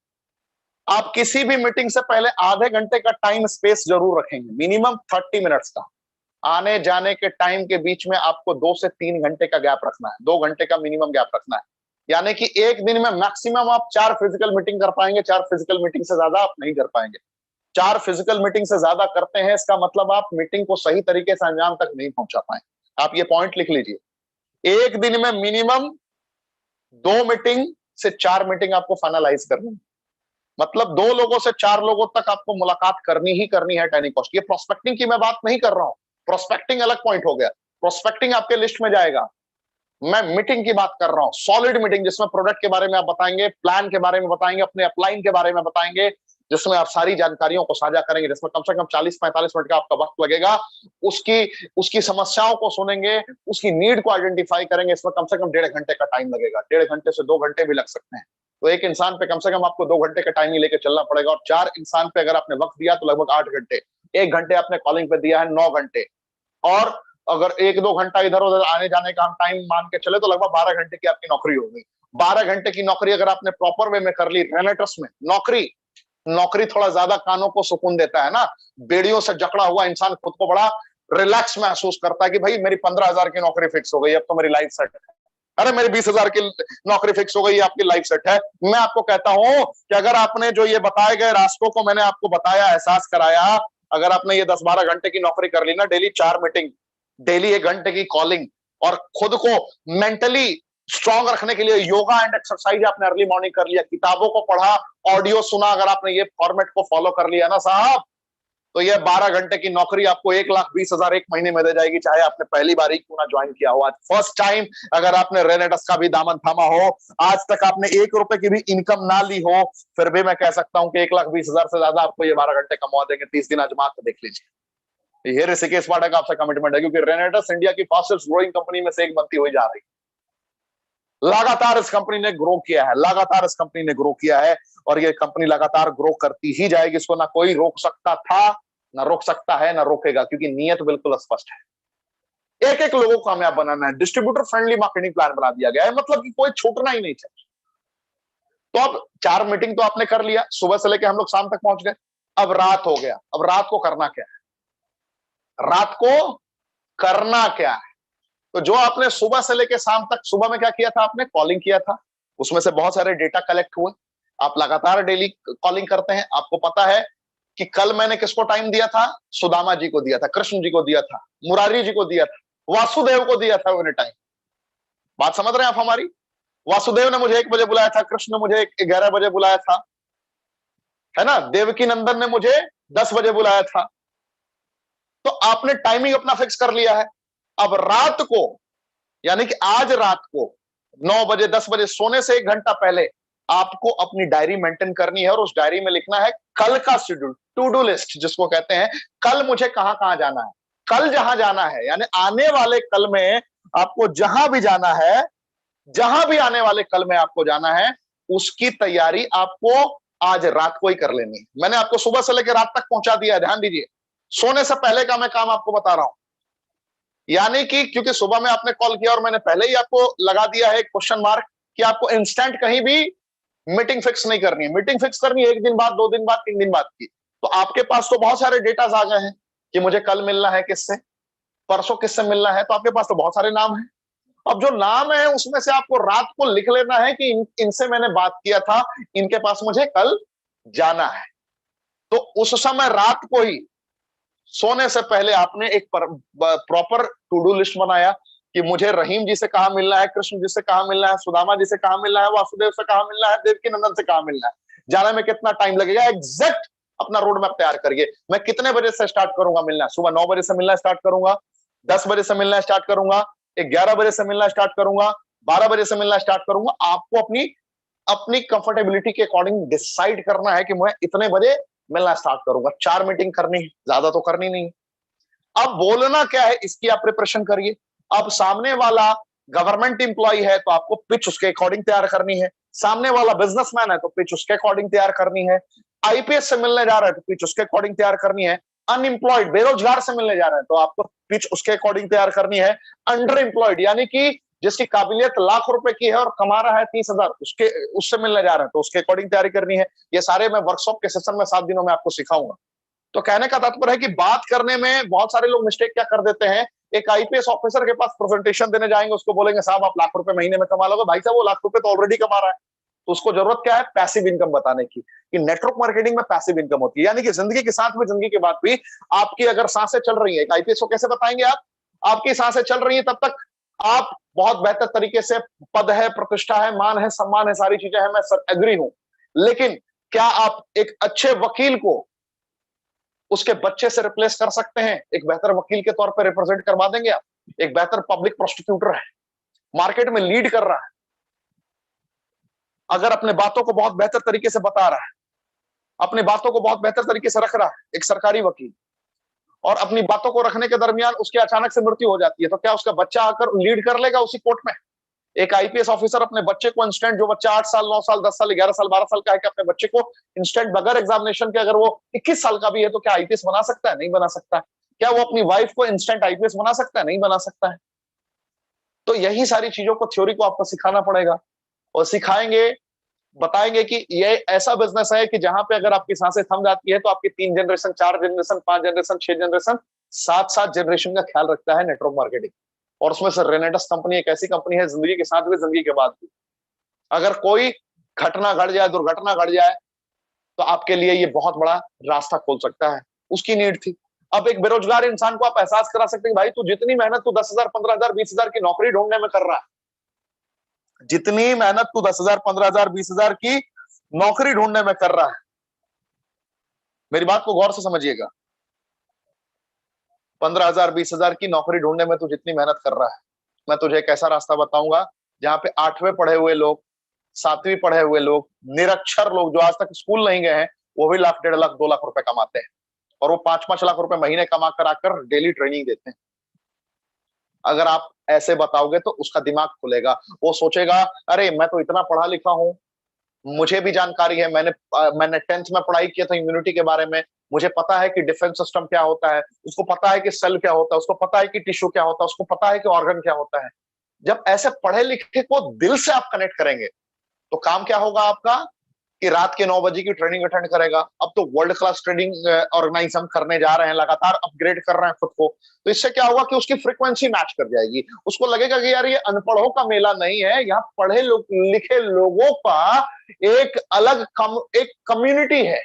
आप किसी भी मीटिंग से पहले आधे घंटे का टाइम स्पेस जरूर रखेंगे, मिनिमम 30 मिनट्स का। आने जाने के टाइम के बीच में आपको 2 से 3 घंटे का गैप रखना है, 2 घंटे का मिनिमम गैप रखना है। यानी कि 1 दिन में मैक्सिमम आप 4 फिजिकल मीटिंग कर पाएंगे। 4 फिजिकल मीटिंग से ज्यादा आप नहीं कर पाएंगे। 4 फिजिकल मीटिंग से ज्यादा करते हैं, इसका मतलब आप मीटिंग को सही तरीके से अंजाम तक नहीं पहुंचा पाए। आप ये पॉइंट लिख लीजिए। 1 दिन में मिनिमम 2 मीटिंग से 4 मीटिंग आपको फाइनलाइज करनी है। मतलब 2 लोगों से 4 लोगों तक आपको मुलाकात करनी ही करनी है, टेनी कॉस्ट। ये प्रोस्पेक्टिंग की मैं बात नहीं कर रहा हूं, प्रोस्पेक्टिंग अलग पॉइंट हो गया। प्रोस्पेक्टिंग आपके लिस्ट में जाएगा। मैं मीटिंग की बात कर रहा हूं, सॉलिड मीटिंग, जिसमें प्रोडक्ट के बारे में आप बताएंगे, प्लान के बारे में बताएंगे, अपने अपलाइन के बारे में बताएंगे, जिसमें आप सारी जानकारियों को साझा करेंगे, जिसमें कम से कम 40-45 मिनट का आपका वक्त लगेगा। उसकी उसकी समस्याओं को सुनेंगे, उसकी नीड को आइडेंटिफाई करेंगे। इसमें कम से कम 1.5 घंटे का टाइम लगेगा। 1.5 घंटे से 2 घंटे भी लग सकते हैं। तो एक इंसान पे कम से कम आपको 2 घंटे का टाइम ही लेकर चलना पड़ेगा। और 4 इंसान पे अगर आपने वक्त दिया तो लगभग 8 घंटे। 1 घंटे आपने कॉलिंग पे दिया है, 9 घंटे। और अगर 1-2 घंटा इधर उधर आने जाने का हम टाइम मान के चले तो लगभग 12 घंटे की आपकी नौकरी होगी। 12 घंटे की नौकरी अगर आपने प्रॉपर वे में कर ली, रेनेटस में नौकरी, नौकरी थोड़ा ज्यादा कानों को सुकून देता है ना। बेड़ियों से जकड़ा हुआ इंसान खुद को बड़ा रिलैक्स महसूस करता है कि भाई मेरी 15,000 की नौकरी फिक्स हो गई, अब तो मेरी लाइफ सेट है। अरे मेरी 20,000 की नौकरी फिक्स हो गई, आपकी लाइफ सेट है। मैं आपको कहता हूं कि अगर आपने जो ये बताए गए रास्तों को मैंने आपको बताया, एहसास कराया, अगर आपने ये 10-12 घंटे की नौकरी कर ली ना, डेली 4 मीटिंग, डेली 1 घंटे की कॉलिंग, और खुद को मेंटली स्ट्रांग रखने के लिए योगा एंड एक्सरसाइज आपने अर्ली मॉर्निंग कर लिया, किताबों को पढ़ा, ऑडियो सुना, अगर आपने ये फॉर्मेट को फॉलो कर लिया ना साहब, तो ये 12 घंटे की नौकरी आपको 1,20,000 एक महीने में दे जाएगी, चाहे आपने पहली बार ही क्यों ना ज्वाइन किया हो। आज फर्स्ट टाइम अगर आपने रेनेटस का भी दामन थामा हो, आज तक आपने 1 रुपए की भी इनकम ना ली हो, फिर भी मैं कह सकता हूं कि 1,20,000 से ज्यादा आपको ये 12 घंटे कमवा देंगे। 30 दिन आजमा के देख लीजिए। ये ऋषिकेश पाठक का आपसे कमिटमेंट है, क्योंकि रेनेटस इंडिया की फास्टेस्ट ग्रोइंग कंपनी में से एक बनती हुई जा रही है। लगातार इस कंपनी ने ग्रो किया है, लगातार इस कंपनी ने ग्रो किया है, और ये कंपनी लगातार ग्रो करती ही जाएगी। इसको ना कोई रोक सकता था, ना रोक सकता है, ना रोकेगा, क्योंकि नीयत बिल्कुल स्पष्ट है। एक एक लोगों को कामयाब बनाना है। डिस्ट्रीब्यूटर फ्रेंडली मार्केटिंग प्लान बना दिया गया है, मतलब कि कोई छूटना ही नहीं चाहिए। तो अब 4 मीटिंग तो आपने कर लिया, सुबह से लेकर हम लोग शाम तक पहुंच गए। अब रात हो गया, अब रात को करना क्या है? रात को करना क्या है? तो जो आपने सुबह से लेकर शाम तक, सुबह में क्या किया था? आपने कॉलिंग किया था, उसमें से बहुत सारे डेटा कलेक्ट हुए। आप लगातार डेली कॉलिंग करते हैं, आपको पता है कि कल मैंने किसको टाइम दिया था? सुदामा जी को दिया था, कृष्ण जी को दिया था, मुरारी जी को दिया था, वासुदेव को दिया था मैंने टाइम। बात समझ रहे हैं आप हमारी? वासुदेव ने मुझे 1 बजे बुलाया था, कृष्ण ने मुझे 11 बजे बुलाया था, है ना? देवकी नंदन ने मुझे 10 बजे बुलाया था। तो आपने टाइमिंग अपना फिक्स कर लिया है। अब रात को, यानी कि आज रात को 9 बजे 10 बजे सोने से 1 घंटा पहले आपको अपनी डायरी मेंटेन करनी है, और उस डायरी में लिखना है कल का शेड्यूल, टू डू लिस्ट जिसको कहते हैं। कल मुझे कहां कहां जाना है, कल जहां जाना है, यानी आने वाले कल में आपको जहां भी जाना है, जहां भी आने वाले कल में आपको जाना है, उसकी तैयारी आपको आज रात को ही कर लेनी है। मैंने आपको सुबह से लेकर रात तक पहुंचा दिया, ध्यान दीजिए। सोने से पहले का मैं काम आपको बता रहा हूं, यानी कि क्योंकि सुबह में आपने कॉल किया और मैंने पहले ही आपको लगा दिया है क्वेश्चन मार्क कि आपको इंस्टेंट कहीं भी मीटिंग फिक्स नहीं करनी है। मीटिंग फिक्स करनी है 1 दिन बाद, 2 दिन बाद, 3 दिन बाद की। तो आपके पास तो बहुत सारे डेटास आ गए हैं कि मुझे कल मिलना है किससे, परसों किससे मिलना है, तो आपके पास तो बहुत सारे नाम हैं। अब जो नाम है उसमें से आपको रात को लिख लेना है कि इनसे मैंने बात किया था, इनके पास मुझे कल जाना है। तो उस समय रात को ही सोने से पहले आपने एक प्रॉपर टू डू लिस्ट बनाया कि मुझे रहीम जी से कहा मिलना है, कृष्ण जी से कहा मिलना है, सुदामा जी से कहा मिलना है, वासुदेव से कहा मिलना है, देवकी नंदन से कहा मिलना है, जाने में कितना टाइम लगेगा, एग्जैक्ट अपना रोड मैप तैयार करिए। मैं कितने बजे से स्टार्ट करूंगा मिलना? सुबह 9 बजे से मिलना स्टार्ट करूंगा, 10 बजे से मिलना स्टार्ट करूंगा, 11 बजे से मिलना स्टार्ट करूंगा, 12 बजे से मिलना स्टार्ट करूंगा। आपको अपनी अपनी कंफर्टेबिलिटी के अकॉर्डिंग डिसाइड करना है कि मैं इतने बजे मिलना स्टार्ट करूंगा। 4 मीटिंग करनी है, ज्यादा तो करनी नहीं। अब बोलना क्या है इसकी आप प्रिपरेशन करिए। अब सामने वाला गवर्नमेंट एम्प्लॉय है तो आपको पिच उसके अकॉर्डिंग तैयार करनी है, सामने वाला बिजनेसमैन है तो पिच उसके अकॉर्डिंग तैयार करनी है, आईपीएस से मिलने जा रहा है तो पिच उसके अकॉर्डिंग तैयार करनी है, अनएम्प्लॉयड बेरोजगार से मिलने जा रहा है तो आपको पिच उसके अकॉर्डिंग तैयार करनी है, अंडर एम्प्लॉयड यानी कि जिसकी काबिलियत लाख रुपए की है और कमा रहा है 30,000, उससे मिलने जा रहे हैं तो उसके अकॉर्डिंग तैयारी करनी है। ये सारे मैं वर्कशॉप के सेशन में 7 दिनों में आपको सिखाऊंगा। तो कहने का तात्पर्य है कि बात करने में बहुत सारे लोग मिस्टेक क्या कर देते हैं, एक आईपीएस ऑफिसर के पास प्रेजेंटेशन देने जाएंगे, उसको बोलेंगे साहब आप लाख रुपए महीने में कमा लोगे। भाई साहब वो लाख रुपए तो ऑलरेडी कमा रहा है, तो उसको जरूरत क्या है? पैसिव इनकम बताने की, कि नेटवर्क मार्केटिंग में पैसिव इनकम होती है, यानी कि जिंदगी के साथ में जिंदगी के बाद भी आपकी अगर सांसें चल रही है, एक आईपीएस को कैसे बताएंगे आप? आपकी सांसें चल रही है तब तक आप बहुत बेहतर तरीके से, पद है, प्रतिष्ठा है, मान है, सम्मान है, सारी चीजें हैं, मैं एग्री हूं। लेकिन क्या आप एक अच्छे वकील को उसके बच्चे से रिप्लेस कर सकते हैं? एक बेहतर वकील के तौर पर रिप्रेजेंट करवा देंगे आप? एक बेहतर पब्लिक प्रोसिक्यूटर है, मार्केट में लीड कर रहा है, अगर अपने बातों को बहुत बेहतर तरीके से बता रहा है, अपनी बातों को बहुत बेहतर तरीके से रख रहा है, एक सरकारी वकील, और अपनी बातों को रखने के दरमियान उसकी अचानक से मृत्यु हो जाती है, तो क्या उसका बच्चा आकर लीड कर लेगा उसी कोर्ट में? एक आईपीएस ऑफिसर अपने बच्चे को इंस्टेंट, जो बच्चा 8 साल 9 साल 10 साल 11 साल 12 साल का है, कि अपने बच्चे को इंस्टेंट बगैर एग्जामिनेशन के, अगर वो 21 साल का भी है तो क्या आईपीएस बना सकता है? नहीं बना सकता है। क्या वो अपनी वाइफ को इंस्टेंट आईपीएस बना सकता है? नहीं बना सकता है। तो यही सारी चीजों को, थ्योरी को आपको सिखाना पड़ेगा। और सिखाएंगे, बताएंगे कि ये ऐसा बिजनेस है कि जहां पे अगर आपकी सांसें थम जाती है तो आपकी 3 generation, 4 generation, 5 generation, 6 generation, 7 generation का ख्याल रखता है नेटवर्क मार्केटिंग। और उसमें से रेनेडस कंपनी एक ऐसी कंपनी है, जिंदगी के साथ भी, जिंदगी के बाद भी। अगर कोई घटना घट जाए, दुर्घटना घट जाए, तो आपके लिए ये बहुत बड़ा रास्ता खोल सकता है। उसकी नीड थी। अब एक बेरोजगार इंसान को आप एहसास करा सकते हैं, भाई तू जितनी मेहनत तू 10,000, 15,000, 20,000 की नौकरी ढूंढने में कर रहा है, जितनी मेहनत तू 10,000, 15,000, 20,000 की नौकरी ढूंढने में कर रहा है, मेरी बात को गौर से समझिएगा, 15,000, 20,000 की नौकरी ढूंढने में तू जितनी मेहनत कर रहा है, मैं तुझे एक ऐसा रास्ता बताऊंगा जहां पे 8वें पढ़े हुए लोग, 7वीं पढ़े हुए लोग, निरक्षर लोग जो आज तक स्कूल नहीं गए हैं, वो भी लाख, 1.5 लाख, 2 लाख रुपए कमाते हैं। और वो 5-5 लाख रुपए महीने कमा कर आकर डेली ट्रेनिंग देते हैं। अगर आप ऐसे बताओगे तो उसका दिमाग खुलेगा। वो सोचेगा, अरे मैं तो इतना पढ़ा लिखा हूं, मुझे भी जानकारी है, मैंने 10th में पढ़ाई किया था इम्यूनिटी के बारे में, मुझे पता है कि डिफेंस सिस्टम क्या होता है, उसको पता है कि सेल क्या होता है, उसको पता है कि टिश्यू क्या होता है, उसको पता है कि ऑर्गन क्या होता है। जब ऐसे पढ़े लिखे को दिल से आप कनेक्ट करेंगे, तो काम क्या होगा आपका कि रात के 9 बजे की ट्रेनिंग अटेंड करेगा। अब तो वर्ल्ड क्लास ट्रेनिंग ऑर्गेनाइज हम करने जा रहे हैं, लगातार अपग्रेड कर रहे हैं खुद को। तो इससे क्या होगा कि उसकी फ्रीक्वेंसी मैच कर जाएगी। उसको लगेगा कि यार ये अनपढ़ों का मेला नहीं है, यहाँ पढ़े लिखे लोगों का एक अलग एक कम्युनिटी है,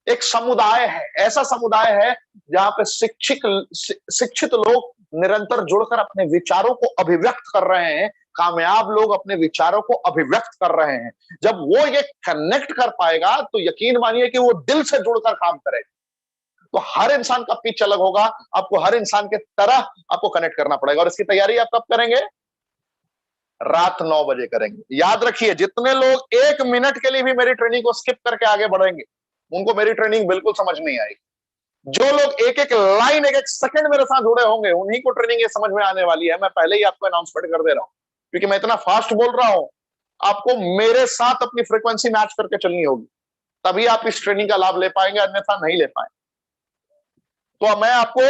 एक समुदाय है, ऐसा समुदाय है जहां पे शिक्षित लोग निरंतर जुड़कर अपने विचारों को अभिव्यक्त कर रहे हैं, कामयाब लोग अपने विचारों को अभिव्यक्त कर रहे हैं। जब वो ये कनेक्ट कर पाएगा तो यकीन मानिए कि वो दिल से जुड़कर काम करेगा। तो हर इंसान का पिच अलग होगा, आपको हर इंसान के तरह आपको कनेक्ट करना पड़ेगा। और इसकी तैयारी आप कब करेंगे? रात 9 बजे करेंगे। याद रखिए, जितने लोग 1 मिनट के लिए भी मेरी ट्रेनिंग को स्किप करके आगे बढ़ेंगे, उनको मेरी ट्रेनिंग बिल्कुल समझ नहीं आएगी। जो लोग एक एक लाइन, एक एक सेकंड मेरे साथ जुड़े होंगे, उन्हीं को ट्रेनिंग ये समझ में आने वाली है। मैं पहले ही आपको अनाउंसमेंट कर दे रहा हूं, क्योंकि मैं इतना फास्ट बोल रहा हूं। आपको मेरे साथ अपनी फ्रीक्वेंसी मैच करके चलनी होगी, तभी आप इस ट्रेनिंग का लाभ ले पाएंगे, अन्यथा नहीं ले पाएंगे। तो मैं आपको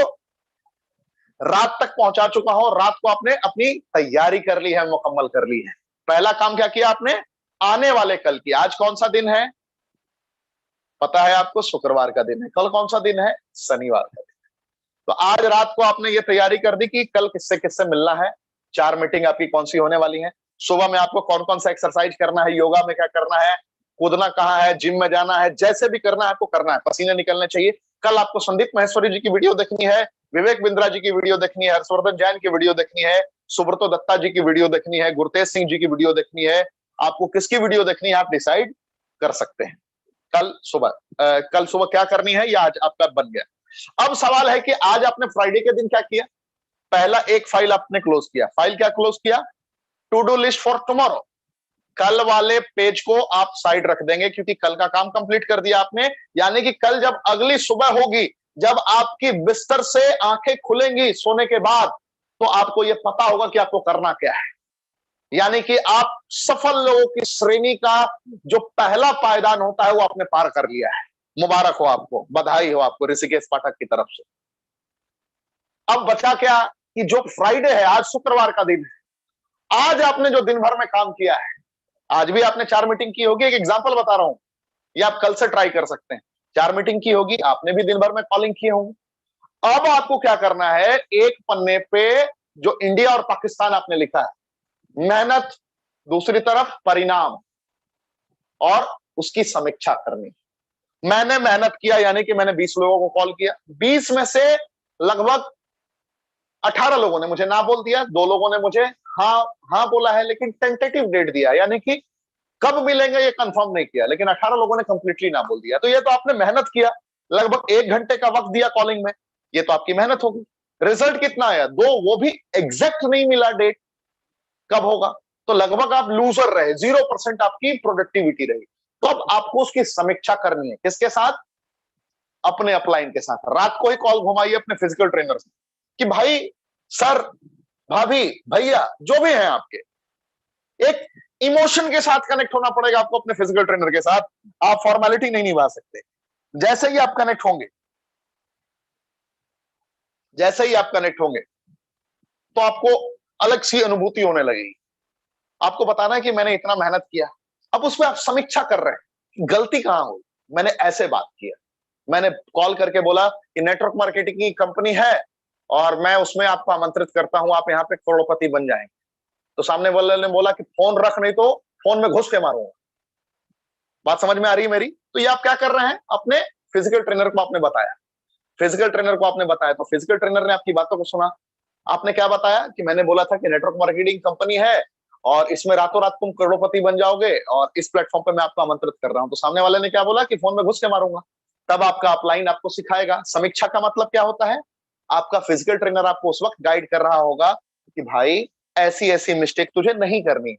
रात तक पहुंचा चुका हूं। रात को आपने अपनी तैयारी कर ली है, मुकम्मल कर ली है। पहला काम क्या किया आपने? आने वाले कल की, आज कौन सा दिन है पता है आपको? शुक्रवार का दिन है। कल कौन सा दिन है? शनिवार का दिन। तो आज रात को आपने ये तैयारी कर दी कि कल किससे किससे मिलना है, 4 मीटिंग आपकी कौन सी होने वाली है, सुबह में आपको कौन कौन सा एक्सरसाइज करना है, योगा में क्या करना है, कूदना कहाँ है, जिम में जाना है, जैसे भी करना है आपको करना है, पसीने निकलने चाहिए। कल आपको संदीप महेश्वरी जी की वीडियो देखनी है, विवेक बिंद्रा जी की वीडियो देखनी है, हर्षवर्धन जैन की वीडियो देखनी है, सुब्रतो दत्ता जी की वीडियो देखनी है, गुरतेज सिंह जी की वीडियो देखनी है। आपको किसकी वीडियो देखनी है आप डिसाइड कर सकते हैं। कल सुबह क्या करनी है, या आज आपका बन गया। अब सवाल है कि आज आपने फ्राइडे के दिन क्या किया? पहला एक फाइल आपने क्लोज किया। फाइल क्या क्लोज किया? To do list for tomorrow. कल वाले पेज को आप साइड रख देंगे, क्योंकि कल का काम कंप्लीट कर दिया आपने। यानी कि कल जब अगली सुबह होगी, जब आपकी बिस्तर से आंखें खुलेंगी सोने के बाद, तो आपको यह पता होगा कि आपको करना क्या है। यानी कि आप सफल लोगों की श्रेणी का जो पहला पायदान होता है वो आपने पार कर लिया है। मुबारक हो आपको, बधाई हो आपको ऋषिकेश पाठक की तरफ से। अब बचा क्या कि जो फ्राइडे है, आज शुक्रवार का दिन है, आज आपने जो दिन भर में काम किया है, आज भी आपने 4 मीटिंग की होगी। एक एग्जांपल बता रहा हूं, ये आप कल से ट्राई कर सकते हैं। 4 मीटिंग की होगी आपने भी, दिन भर में कॉलिंग की होंगी। अब आपको क्या करना है, एक पन्ने पे जो इंडिया और पाकिस्तान आपने लिखा है, मेहनत, दूसरी तरफ परिणाम, और उसकी समीक्षा करनी। मैंने मेहनत किया, यानी कि मैंने 20 लोगों को कॉल किया। 20 में से लगभग 18 लोगों ने मुझे ना बोल दिया, 2 लोगों ने मुझे हाँ हाँ बोला है, लेकिन टेंटेटिव डेट दिया, यानी कि कब मिलेंगे ये कंफर्म नहीं किया। लेकिन 18 लोगों ने कंप्लीटली ना बोल दिया। तो ये तो आपने मेहनत किया, लगभग 1 घंटे का वक्त दिया कॉलिंग में, ये तो आपकी मेहनत होगी। रिजल्ट कितना आया? 2, वो भी एग्जैक्ट नहीं मिला डेट, कब होगा? तो लगभग आप लूजर रहे, 0% आपकी प्रोडक्टिविटी रही। तो अब आपको उसकी समीक्षा करनी है, किसके साथ? अपने अपलाइन के साथ। रात को ही कॉल घुमाइए अपने फिजिकल ट्रेनर से कि भाई, सर, भाभी, भैया, जो भी हैं आपके, एक इमोशन के साथ कनेक्ट होना पड़ेगा आपको अपने फिजिकल ट्रेनर के साथ। आप फॉर्मेलिटी नहीं निभा सकते। जैसे ही आप कनेक्ट होंगे, जैसे ही आप कनेक्ट होंगे, तो आपको अलग सी अनुभूति होने लगेगी। आपको बताना है कि मैंने इतना मेहनत किया। अब उसमें आप समीक्षा कर रहे हैं, गलती कहां हुई, मैंने ऐसे बात किया, मैंने कॉल करके बोला कि नेटवर्क मार्केटिंग की कंपनी है और मैं उसमें आपको आमंत्रित करता हूं, आप यहाँ पे करोड़पति बन जाएंगे। तो सामने वाले ने बोला कि फोन रख, नहीं तो फोन में घुस के मारूंगा। बात समझ में आ रही है मेरी? तो ये आप क्या कर रहे हैं, अपने फिजिकल ट्रेनर को आपने बताया, फिजिकल ट्रेनर को आपने बताया, तो फिजिकल ट्रेनर ने आपकी बातों को सुना। आपने क्या बताया कि मैंने बोला था कि नेटवर्क मार्केटिंग कंपनी है और इसमें रातों रात तुम करोड़पति बन जाओगे और इस प्लेटफॉर्म पे मैं आपको आमंत्रित कर रहा हूं। तो सामने वाले ने क्या बोला कि फोन में घुस के मारूंगा। तब आपका अपलाइन आपको सिखाएगा। समीक्षा का मतलब क्या होता है, आपका फिजिकल ट्रेनर आपको उस वक्त गाइड कर रहा होगा कि भाई ऐसी ऐसी मिस्टेक तुझे नहीं करनी,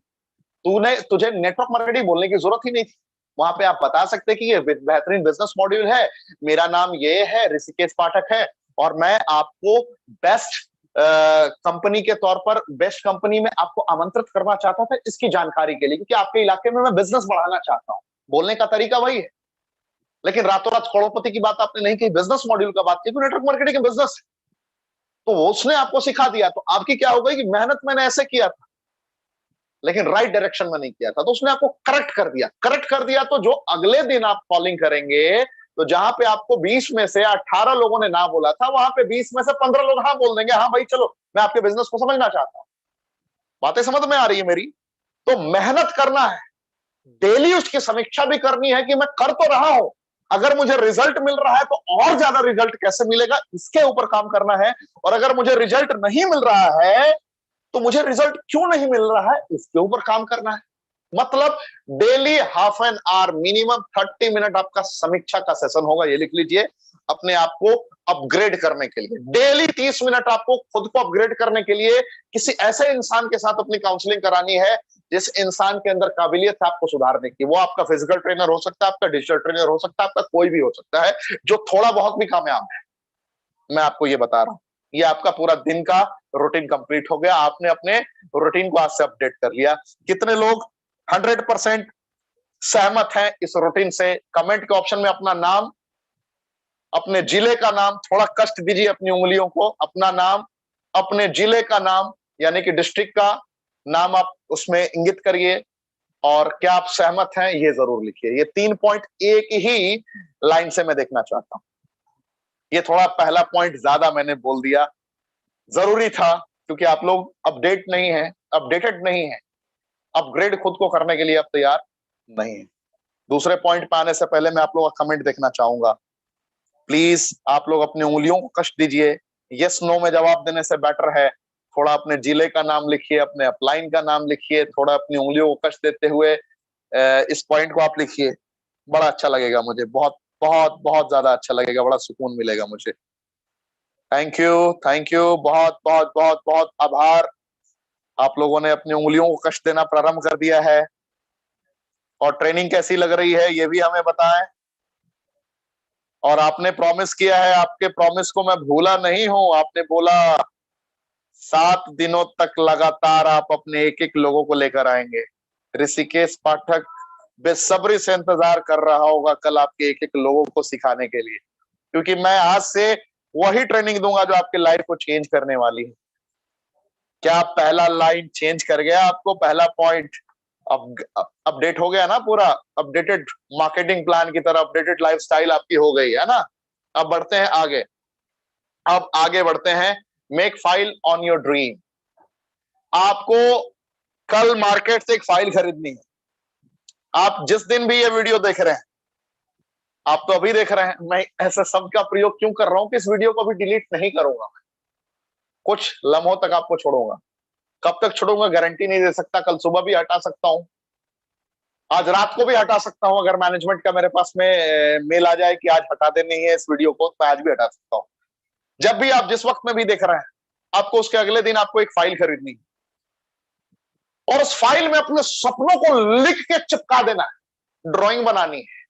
तुझे नेटवर्क मार्केटिंग बोलने की जरूरत ही नहीं थी। वहां पे आप बता सकते कि ये बेहतरीन बिजनेस मॉड्यूल है, मेरा नाम ये है, ऋषिकेश पाठक है, और मैं आपको बेस्ट कंपनी के तौर पर, बेस्ट कंपनी में आपको आमंत्रित करना चाहता था इसकी जानकारी के लिए, क्योंकि आपके इलाके में मैं बिजनेस बढ़ाना चाहता हूं। बोलने का तरीका वही है, लेकिन रातों रात करोड़पति की बात आपने नहीं की, बिजनेस मॉड्यूल का बात की, तो नेटवर्क मार्केटिंग बिजनेस, तो उसने आपको सिखा दिया। तो आपकी क्या हो गई कि मेहनत मैंने ऐसे किया था लेकिन राइट डायरेक्शन में नहीं किया था, तो उसने आपको करेक्ट कर दिया। करेक्ट कर दिया तो जो अगले दिन आप कॉलिंग करेंगे, तो जहां पे आपको 20 में से 18 लोगों ने ना बोला था, वहां पे 20 में से 15 लोग हाँ बोल देंगे, हाँ भाई चलो मैं आपके बिजनेस को समझना चाहता हूं। बातें समझ में आ रही है मेरी? तो मेहनत करना है, डेली उसकी समीक्षा भी करनी है कि मैं कर तो रहा हूं, अगर मुझे रिजल्ट मिल रहा है तो और ज्यादा रिजल्ट कैसे मिलेगा, इसके ऊपर काम करना है। और अगर मुझे रिजल्ट नहीं मिल रहा है तो मुझे रिजल्ट क्यों नहीं मिल रहा है, इसके ऊपर काम करना है। मतलब daily half an hour, minimum 30 minute आपका समीक्षा का सेशन होगा, ये लिख लीजिए, अपने आप को अपग्रेड करने के लिए। डेली 30 मिनट आपको खुद को अपग्रेड करने के लिए किसी ऐसे इंसान के साथ अपनी काउंसलिंग करानी है जिस इंसान के अंदर काबिलियत है आपको सुधारने की। वो आपका फिजिकल ट्रेनर हो सकता है, आपका डिजिटल ट्रेनर हो सकता है, आपका कोई भी हो सकता है जो थोड़ा बहुत भी कामयाब है। मैं आपको ये बता रहा हूं, ये आपका पूरा दिन का रूटीन कंप्लीट हो गया, आपने अपने रूटीन को आज से अपडेट कर लिया। कितने लोग 100% सहमत हैं इस रूटीन से? कमेंट के ऑप्शन में अपना नाम, अपने जिले का नाम, थोड़ा कष्ट दीजिए अपनी उंगलियों को, अपना नाम, अपने जिले का नाम यानी कि डिस्ट्रिक्ट का नाम आप उसमें इंगित करिए, और क्या आप सहमत हैं ये जरूर लिखिए। ये 3 पॉइंट एक ही लाइन से मैं देखना चाहता हूं। ये थोड़ा पहला पॉइंट ज्यादा मैंने बोल दिया, जरूरी था, क्योंकि आप लोग अपडेट नहीं है, अपडेटेड नहीं है, अपग्रेड खुद को करने के लिए आप तैयार नहीं है। दूसरे पॉइंट पे आने से पहले मैं आप लोगों का कमेंट देखना चाहूंगा। प्लीज आप लोग अपनी उंगलियों को कष्ट दीजिए, यस नो में जवाब देने से बेटर है थोड़ा अपने जिले का नाम लिखिए, अपने अपलाइन का नाम लिखिए, थोड़ा अपनी उंगलियों को कष्ट देते हुए इस पॉइंट को आप लिखिए। बड़ा अच्छा लगेगा मुझे, बहुत बहुत बहुत ज्यादा अच्छा लगेगा, बड़ा सुकून मिलेगा मुझे। थैंक यू, थैंक यू, बहुत बहुत बहुत बहुत आभार। आप लोगों ने अपनी उंगलियों को कष्ट देना प्रारंभ कर दिया है। और ट्रेनिंग कैसी लग रही है ये भी हमें बताएं। और आपने प्रॉमिस किया है, आपके प्रॉमिस को मैं भूला नहीं हूं। आपने बोला 7 दिनों तक लगातार आप अपने एक एक लोगों को लेकर आएंगे। ऋषिकेश पाठक बेसब्री से इंतजार कर रहा होगा कल आपके एक एक लोगों को सिखाने के लिए, क्योंकि मैं आज से वही ट्रेनिंग दूंगा जो आपके लाइफ को चेंज करने वाली है। क्या पहला लाइन चेंज कर गया आपको? पहला पॉइंट अपडेट हो गया ना, पूरा अपडेटेड मार्केटिंग प्लान की तरह अपडेटेड लाइफस्टाइल आपकी हो गई है ना। अब बढ़ते हैं आगे, अब आगे बढ़ते हैं। Make file on your dream. आपको कल मार्केट से एक फाइल खरीदनी है। आप जिस दिन भी ये वीडियो देख रहे हैं, आप तो अभी देख रहे हैं, मैं ऐसे शब्द का प्रयोग क्यों कर रहा हूं कि इस वीडियो को भी डिलीट नहीं करूंगा, कुछ लम्हों तक आपको छोड़ूंगा। कब तक छोड़ूंगा गारंटी नहीं दे सकता, कल सुबह भी हटा सकता हूं, आज रात को भी हटा सकता हूं। अगर मैनेजमेंट का मेरे पास में मेल आ जाए कि आज हटा देनी है इस वीडियो को, तो आज भी हटा सकता हूं। जब भी आप जिस वक्त में भी देख रहे हैं, आपको उसके अगले दिन आपको एक फाइल खरीदनी है और उस फाइल में अपने सपनों को लिख के चिपका देना है। ड्राइंग बनानी है,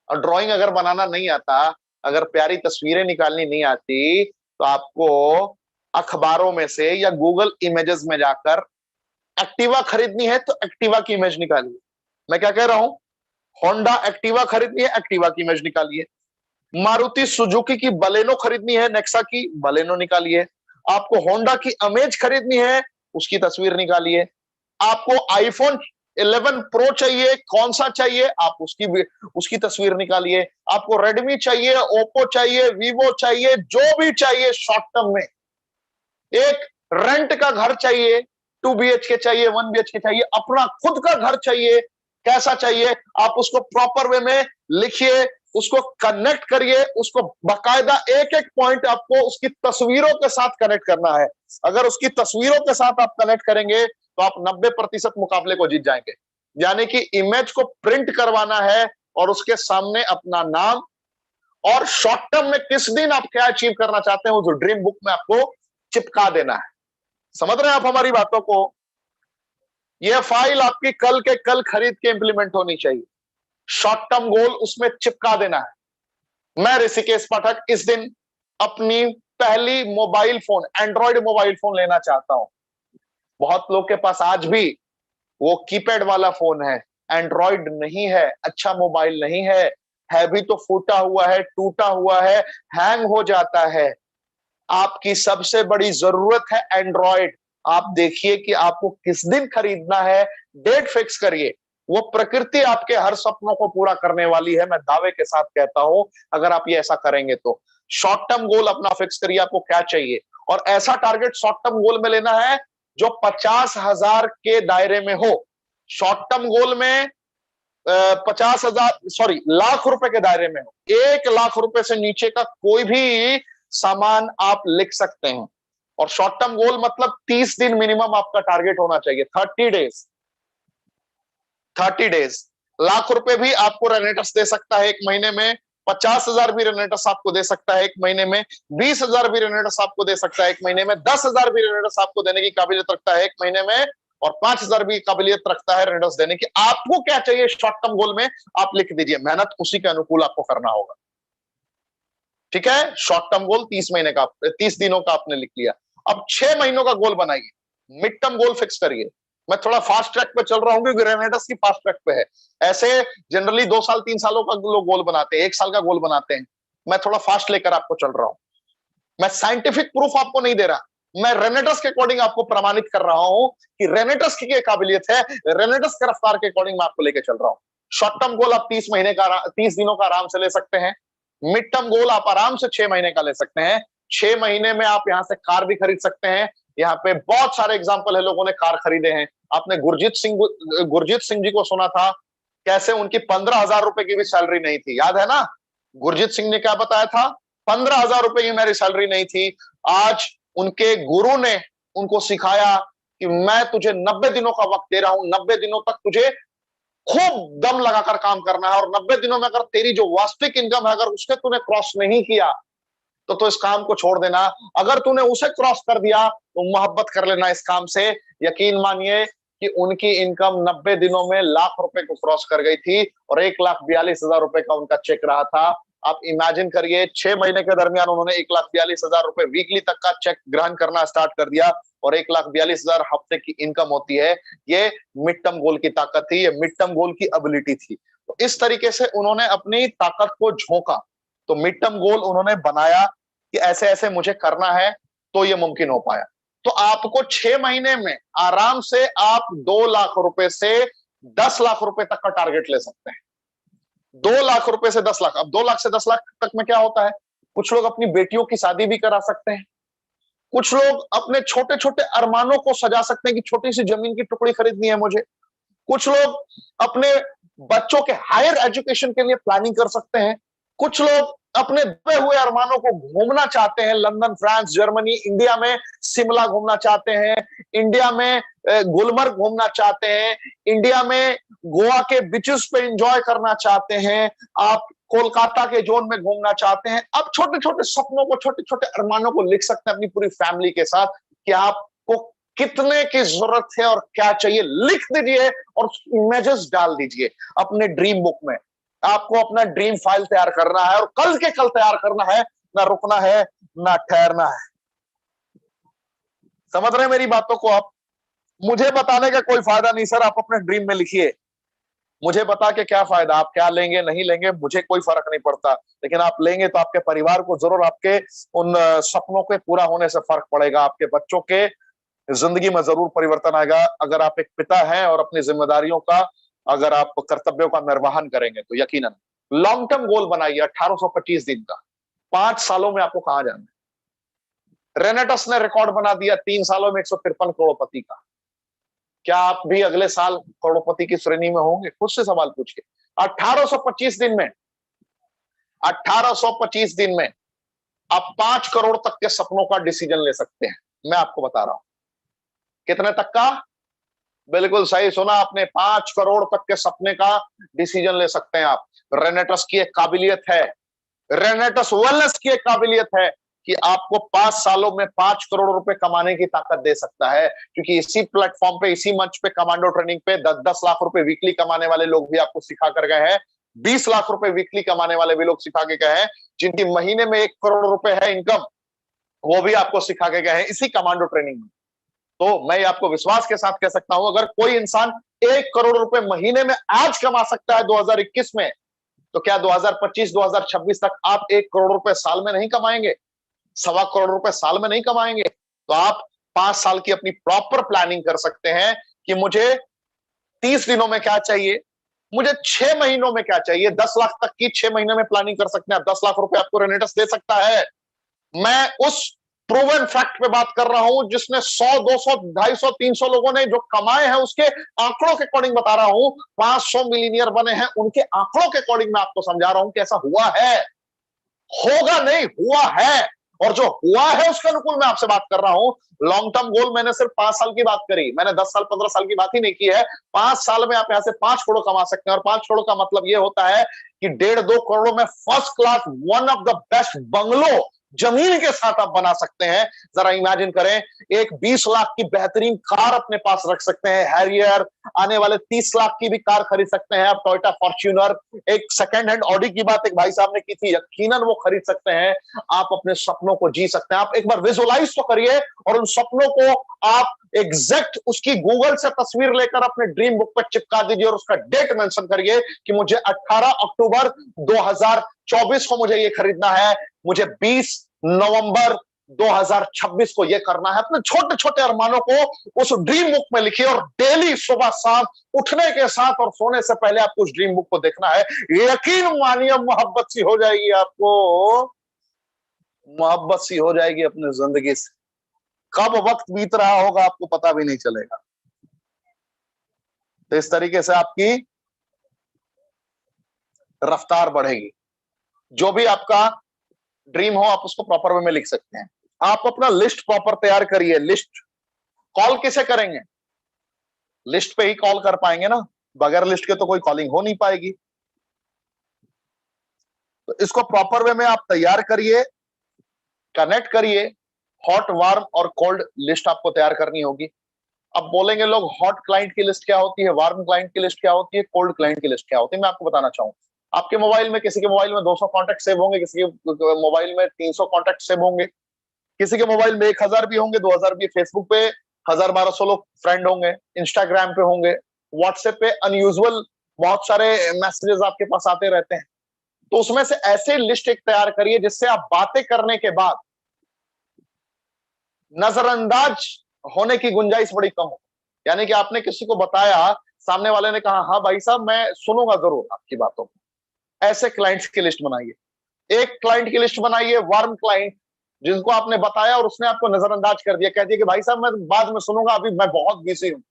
और ड्राइंग अगर बनाना नहीं आता, अगर प्यारी तस्वीरें निकालनी नहीं आती, तो आपको अखबारों में से या गूगल इमेजेस में जाकर एक्टिवा खरीदनी है तो एक्टिवा की इमेज निकालिए। मैं क्या कह रहा हूं, होंडा एक्टिवा खरीदनी है, एक्टिवा की इमेज निकालिए। मारुति सुजुकी की बलेनो खरीदनी है, नेक्सा की बलेनो निकालिए। आपको होंडा की अमेज खरीदनी है, उसकी तस्वीर निकालिए। आपको आईफोन 11 प्रो चाहिए, कौन सा चाहिए, आप उसकी तस्वीर निकालिए। आपको रेडमी चाहिए, ओप्पो चाहिए, वीवो चाहिए, जो भी चाहिए शॉर्ट टर्म में। एक रेंट का घर चाहिए, 2 BHK चाहिए, 1 BHK चाहिए, अपना खुद का घर चाहिए, कैसा चाहिए, आप उसको प्रॉपर वे में लिखिए, उसको कनेक्ट करिए, उसको बकायदा एक एक पॉइंट आपको उसकी तस्वीरों के साथ कनेक्ट करना है। अगर उसकी तस्वीरों के साथ आप कनेक्ट करेंगे तो आप 90% मुकाबले को जीत जाएंगे। यानी कि इमेज को प्रिंट करवाना है और उसके सामने अपना नाम और शॉर्ट टर्म में किस दिन आप क्या अचीव करना चाहते हैं उस ड्रीम बुक में आपको चिपका देना है। समझ रहे हैं आप हमारी बातों को? यह फाइल आपकी कल के कल खरीद के इंप्लीमेंट होनी चाहिए। शॉर्ट टर्म गोल उसमें चिपका देना है। मैं ऋषिकेश पाठक इस दिन अपनी पहली mobile phone, Android mobile phone लेना चाहता हूं। बहुत लोग के पास आज भी वो कीपैड वाला फोन है, एंड्रॉयड नहीं है, अच्छा मोबाइल नहीं है भी तो फूटा हुआ है, टूटा हुआ है, हैंग हो जाता है। आपकी सबसे बड़ी जरूरत है एंड्रॉयड। आप देखिए कि आपको किस दिन खरीदना है, डेट फिक्स करिए। वो प्रकृति आपके हर सपनों को पूरा करने वाली है, मैं दावे के साथ कहता हूं, अगर आप ये ऐसा करेंगे तो। शॉर्ट टर्म गोल अपना फिक्स करिए, आपको क्या चाहिए, और ऐसा टारगेट शॉर्ट टर्म गोल में लेना है जो 50,000 के दायरे में हो। शॉर्ट टर्म गोल में 50,000 सॉरी लाख रुपए के दायरे में हो। 1 लाख रुपए से नीचे का कोई भी सामान आप लिख सकते हैं। और शॉर्ट टर्म गोल मतलब 30 दिन मिनिमम आपका टारगेट होना चाहिए। 30 डेज लाख रुपए भी आपको रेनेटस दे सकता है एक महीने में, 50,000 भी रेनेटस आपको दे सकता है एक महीने में, 20,000 भी रेनेटस आपको दे सकता है एक महीने में, 10,000 भी रेनेटस आपको देने की काबिलियत रखता है एक महीने में, और 5,000 भी काबिलियत रखता है रेनेटस देने की। आपको क्या चाहिए शॉर्ट टर्म गोल में आप लिख दीजिए, मेहनत उसी के अनुकूल आपको करना होगा। ठीक है, शॉर्ट टर्म गोल 30 महीने का, 30 दिनों का आपने लिख लिया। अब 6 महीनों का गोल बनाइए, मिड टर्म गोल फिक्स करिए। मैं थोड़ा फास्ट ट्रैक पे चल रहा हूँ क्योंकि रेनेटस की फास्ट ट्रैक पे है। ऐसे जनरली 2 साल 3 सालों का लोग गोल बनाते हैं, 1 साल का गोल बनाते हैं। मैं थोड़ा फास्ट लेकर आपको चल रहा हूं। मैं साइंटिफिक प्रूफ आपको नहीं दे रहा, मैं रेनेटस के अकॉर्डिंग आपको प्रमाणित कर रहा हूं कि रेनेटस की काबिलियत है, रेनेटस के रफ्तार के अकॉर्डिंग मैं आपको लेकर चल रहा हूं। शॉर्ट टर्म गोल आप 30 दिनों का आराम से ले सकते हैं। मिड टर्म गोल आप आराम से 6 महीने का ले सकते हैं। 6 महीने में आप यहां से कार भी खरीद सकते हैं। यहाँ पे बहुत सारे एग्जाम्पल है, लोगों ने कार खरीदे हैं। आपने गुरजीत सिंह जी को सुना था, कैसे उनकी 15,000 रुपए की भी सैलरी नहीं थी, याद है ना? गुरजीत सिंह ने क्या बताया था? 15,000 रुपए की मेरी सैलरी नहीं थी। आज उनके गुरु ने उनको सिखाया कि मैं तुझे 90 दिनों का वक्त दे रहा हूं, 90 दिनों तक तुझे खूब दम लगाकर काम करना है, और 90 दिनों में अगर तेरी जो वास्तविक इनकम है अगर उसके तूने क्रॉस नहीं किया तो इस काम को छोड़ देना। अगर तूने उसे क्रॉस कर दिया तो मोहब्बत कर लेना इस काम से। यकीन मानिए कि उनकी इनकम 90 दिनों में लाख रुपए को क्रॉस कर गई थी, और 1,42,000 रुपए का उनका चेक रहा था। आप इमेजिन करिए, 6 महीने के दरमियान उन्होंने 1,42,000 रुपए वीकली तक का चेक ग्रहण करना स्टार्ट कर दिया, और 1,42,000 हफ्ते की इनकम होती है। ये मिड टर्म गोल की ताकत थी, ये मिड टर्म गोल की एबिलिटी थी। तो इस तरीके से उन्होंने अपनी ताकत को झोंका, तो मिड टर्म गोल उन्होंने बनाया कि ऐसे ऐसे मुझे करना है, तो ये मुमकिन हो पाया। तो आपको 6 महीने में आराम से आप 2 लाख रुपए से 10 लाख रुपए तक का टारगेट ले सकते हैं। 2 लाख रुपए से 10 लाख। अब 2 लाख से 10 लाख तक में क्या होता है? कुछ लोग अपनी बेटियों की शादी भी करा सकते हैं, कुछ लोग अपने छोटे छोटे अरमानों को सजा सकते हैं कि छोटी सी जमीन की टुकड़ी खरीदनी है मुझे, कुछ लोग अपने बच्चों के हायर एजुकेशन के लिए प्लानिंग कर सकते हैं, कुछ लोग अपने दबे हुए अरमानों को घूमना चाहते हैं, लंदन, फ्रांस, जर्मनी, इंडिया में शिमला घूमना चाहते हैं, इंडिया में गुलमर्ग घूमना चाहते हैं, इंडिया में गोवा के बीचेस पे एंजॉय करना चाहते हैं, आप कोलकाता के जोन में घूमना चाहते हैं। अब छोटे छोटे सपनों को, छोटे छोटे अरमानों को लिख सकते हैं अपनी पूरी फैमिली के साथ कि आपको कितने की जरूरत है और क्या चाहिए, लिख दीजिए और इमेजेस डाल दीजिए अपने ड्रीम बुक में। आपको अपना ड्रीम फाइल तैयार करना है, और कल के कल तैयार करना है, ना रुकना है ना ठहरना है। समझ रहे हैं मेरी बातों को आप? मुझे बताने का कोई फायदा नहीं सर, आप अपने ड्रीम में लिखिए। मुझे बता के क्या फायदा, आप क्या लेंगे नहीं लेंगे मुझे कोई फर्क नहीं पड़ता, लेकिन आप लेंगे तो आपके परिवार को जरूर आपके उन सपनों के पूरा होने से फर्क पड़ेगा, आपके बच्चों के जिंदगी में जरूर परिवर्तन आएगा अगर आप एक पिता हैं और अपनी जिम्मेदारियों का, अगर आप कर्तव्यों का निर्वहन करेंगे तो यकीनन। लॉन्ग टर्म गोल बनाइए 1825 दिन का, 5 सालों में आपको कहां जाना है। रेनेटस ने रिकॉर्ड बना दिया 3 सालों में 153 करोड़पति का। क्या आप भी अगले साल करोड़पति की श्रेणी में होंगे? खुद से सवाल पूछिए। 1825 दिन में, 1825 दिन में आप 5 करोड़ तक के सपनों का डिसीजन ले सकते हैं। मैं आपको बता रहा हूं कितने तक का। बिल्कुल सही सुना आपने, 5 करोड़ तक के सपने का डिसीजन ले सकते हैं आप। रेनेटस की एक काबिलियत है, रेनेटस वेलनेस की एक काबिलियत है कि आपको 5 सालों में 5 करोड़ रुपए कमाने की ताकत दे सकता है, क्योंकि इसी प्लेटफॉर्म पे, इसी मंच पे, कमांडो ट्रेनिंग पे 10-10 लाख रुपए वीकली कमाने वाले लोग भी आपको सिखा कर गए हैं। 20 लाख रुपए वीकली कमाने वाले भी लोग सिखा के गए हैं। जिनकी महीने में 1 करोड़ रुपए है इनकम, वो भी आपको सिखा के गए हैं इसी कमांडो ट्रेनिंग में। तो मैं आपको विश्वास के साथ कह सकता हूं, अगर कोई इंसान 1 करोड़ रुपए महीने में आज कमा सकता है 2021 में, तो क्या 2025-2026 तक आप 1 करोड़ रुपए साल में नहीं कमाएंगे? 1.25 करोड़ रुपए साल में नहीं कमाएंगे? तो आप 5 साल की अपनी प्रॉपर प्लानिंग कर सकते हैं कि मुझे 30 दिनों में क्या चाहिए, मुझे 6 महीनों में क्या चाहिए। 10 लाख तक की 6 महीने में प्लानिंग कर सकते हैं। 10 लाख रुपए आपको रेनेटस दे सकता है। मैं उस प्रूवन फैक्ट पे बात कर रहा हूं जिसने 100, 200, 250, 300 लोगों ने जो कमाए हैं उसके आंकड़ों के अकॉर्डिंग बता रहा हूं। 500 मिलीनियर बने हैं उनके आंकड़ों के अकॉर्डिंग मैं आपको समझा रहा हूं कि ऐसा हुआ है, होगा नहीं, हुआ है। और जो हुआ है उसके अनुकूल मैं आपसे बात कर रहा हूं। लॉन्ग टर्म गोल मैंने सिर्फ 5 साल की बात करी, मैंने 10 साल 15 साल की बात ही नहीं की है। 5 साल में आप यहां से 5 करोड़ कमा सकते हैं। और 5 करोड़ का मतलब यह होता है कि 1.5-2 करोड़ में first class, one of the best bungalow जमीन के साथ आप बना सकते हैं। जरा इमेजिन करें, एक 20 लाख की बेहतरीन कार अपने पास रख सकते हैं, हैरियर। आने वाले 30 लाख की भी कार खरीद सकते हैं आप, टोयोटा फॉर्च्यूनर। एक सेकंड हैंड ऑडी की बात एक भाई साहब ने की थी, यकीनन वो खरीद सकते हैं। आप अपने सपनों को जी सकते हैं। आप एक बार विजुअलाइज तो करिए और उन सपनों को आप एग्जैक्ट उसकी गूगल से तस्वीर लेकर अपने ड्रीम बुक पर चिपका दीजिए और उसका डेट मेंशन करिए कि मुझे 18 अक्टूबर 2024 को मुझे ये खरीदना है, मुझे 20 नवंबर 2026 को ये करना है। अपने छोटे छोटे अरमानों को उस ड्रीम बुक में लिखिए और डेली सुबह शाम उठने के साथ और सोने से पहले आपको उस ड्रीम बुक को देखना है। यकीन मानिए मोहब्बत सी हो जाएगी, आपको मोहब्बत सी हो जाएगी अपनी जिंदगी से। कब वक्त बीत रहा होगा आपको पता भी नहीं चलेगा। तो इस तरीके से आपकी रफ्तार बढ़ेगी। जो भी आपका ड्रीम हो आप उसको प्रॉपर वे में लिख सकते हैं। आप अपना लिस्ट प्रॉपर तैयार करिए। लिस्ट कॉल किसे करेंगे? लिस्ट पे ही कॉल कर पाएंगे ना, बगैर लिस्ट के तो कोई कॉलिंग हो नहीं पाएगी। तो इसको प्रॉपर वे में आप तैयार करिए, कनेक्ट करिए। हॉट, वार्म और कोल्ड लिस्ट आपको तैयार करनी होगी। अब बोलेंगे लोग हॉट क्लाइंट की लिस्ट क्या होती है, वार्म क्लाइंट की लिस्ट क्या होती है, कोल्ड क्लाइंट की लिस्ट क्या होती है। मैं आपको बताना चाहूंगा। आपके मोबाइल में, किसी के मोबाइल में 200 कॉन्टैक्ट सेव होंगे, किसी के मोबाइल में 300 कॉन्टैक्ट सेव होंगे, किसी के मोबाइल में 1000 भी होंगे, 2000 भी। फेसबुक पे 1000-1200 लोग फ्रेंड होंगे, इंस्टाग्राम पे होंगे, व्हाट्सएप पे अनयूजुअल बहुत सारे मैसेजेस आपके पास आते रहते हैं। तो उसमें से ऐसे लिस्ट एक तैयार करिए जिससे आप बातें करने के बाद नजरअंदाज होने की गुंजाइश बड़ी कम हो। यानी कि आपने किसी को बताया, सामने वाले ने कहा हाँ भाई साहब मैं सुनूंगा जरूर आपकी बातों को। ऐसे क्लाइंट्स की लिस्ट बनाइए। एक क्लाइंट की लिस्ट बनाइए वार्म क्लाइंट, जिनको आपने बताया और उसने आपको नजरअंदाज कर दिया, कह दिया कि भाई साहब मैं बाद में सुनूंगा, अभी मैं बहुत बिजी हूं,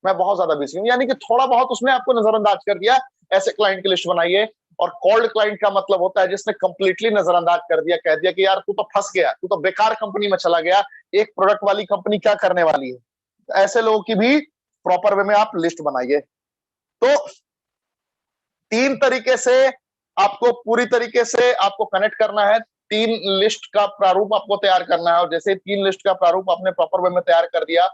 मैं बहुत ज्यादा बिजी हूं। यानी कि थोड़ा बहुत उसने आपको नजरअंदाज कर दिया। ऐसे क्लाइंट की लिस्ट बनाइए। और कोल्ड क्लाइंट का मतलब होता है जिसने कंप्लीटली नजरअंदाज कर दिया, कह दिया कि यार तू तो फंस गया, तू तो बेकार कंपनी में चला गया, एक प्रोडक्ट वाली कंपनी क्या करने वाली है। तो ऐसे लोगों की भी प्रॉपर वे में आप लिस्ट बनाइए। तो 3 तरीके से आपको पूरी तरीके से आपको कनेक्ट करना है। 3 लिस्ट का प्रारूप आपको तैयार करना है। और जैसे 3 लिस्ट का प्रारूप आपने प्रॉपर वे में तैयार कर दिया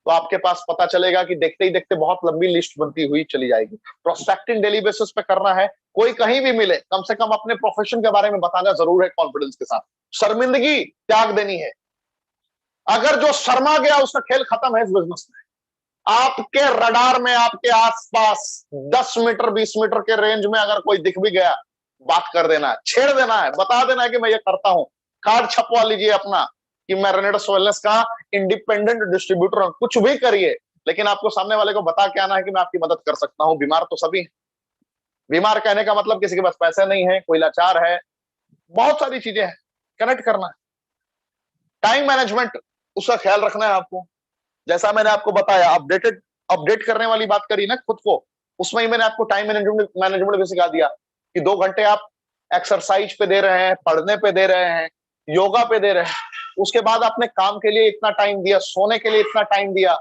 तो आपके पास पता चलेगा कि देखते ही देखते बहुत लंबी लिस्ट बनती हुई चली जाएगी। प्रोस्पेक्टिंग डेली बेसिस पे करना है। कोई कहीं भी मिले कम से कम अपने प्रोफेशन के बारे में बताना जरूर है कॉन्फिडेंस के साथ। शर्मिंदगी त्याग देनी है। अगर जो शर्मा गया उसका खेल खत्म है इस बिजनेस में। आपके रडार में, आपके आसपास 10 मीटर 20 मीटर के रेंज में अगर कोई दिख भी गया, बात कर देना है, छेड़ देना है, बता देना है कि मैं ये करता हूं। कार्ड छपवा लीजिए अपना, कि मैं रेनेटस वेलनेस का इंडिपेंडेंट डिस्ट्रीब्यूटर हूं, कुछ भी करिए, लेकिन आपको सामने वाले को बता के आना है कि मैं आपकी मदद कर सकता हूं। बीमार तो सभी हैं। बीमार कहने का मतलब किसी के पास पैसे नहीं है, कोई लाचार है, बहुत सारी चीजें हैं। कनेक्ट करना है, टाइम मैनेजमेंट, उसका ख्याल रखना है आपको। जैसा मैंने आपको बताया, अपडेट करने वाली बात करी ना खुद को, उसमें ही मैंने आपको टाइम मैनेजमेंट भी सिखा दिया कि 2 घंटे आप एक्सरसाइज पे दे रहे हैं, पढ़ने पे दे रहे हैं, योगा पे दे रहे हैं, उसके बाद आपने काम के लिए इतना टाइम दिया, सोने के लिए इतना टाइम दिया,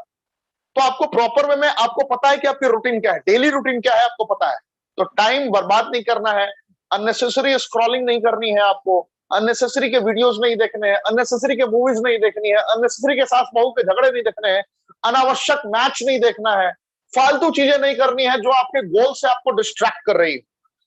तो आपको प्रॉपर वे में आपको पता है कि आपकी रूटीन क्या है, डेली रूटीन क्या है, आपको पता है। तो टाइम बर्बाद नहीं करना है, अननेसेसरी स्क्रॉलिंग नहीं करनी है आपको, अननेसेसरी के वीडियोस नहीं देखने हैं, अननेसेसरी के मूवीज नहीं देखनी है, अननेसेसरी के सास बहू के झगड़े नहीं देखने हैं, अनावश्यक मैच नहीं देखना है, फालतू चीजें नहीं करनी है जो आपके गोल से आपको डिस्ट्रैक्ट कर रही है,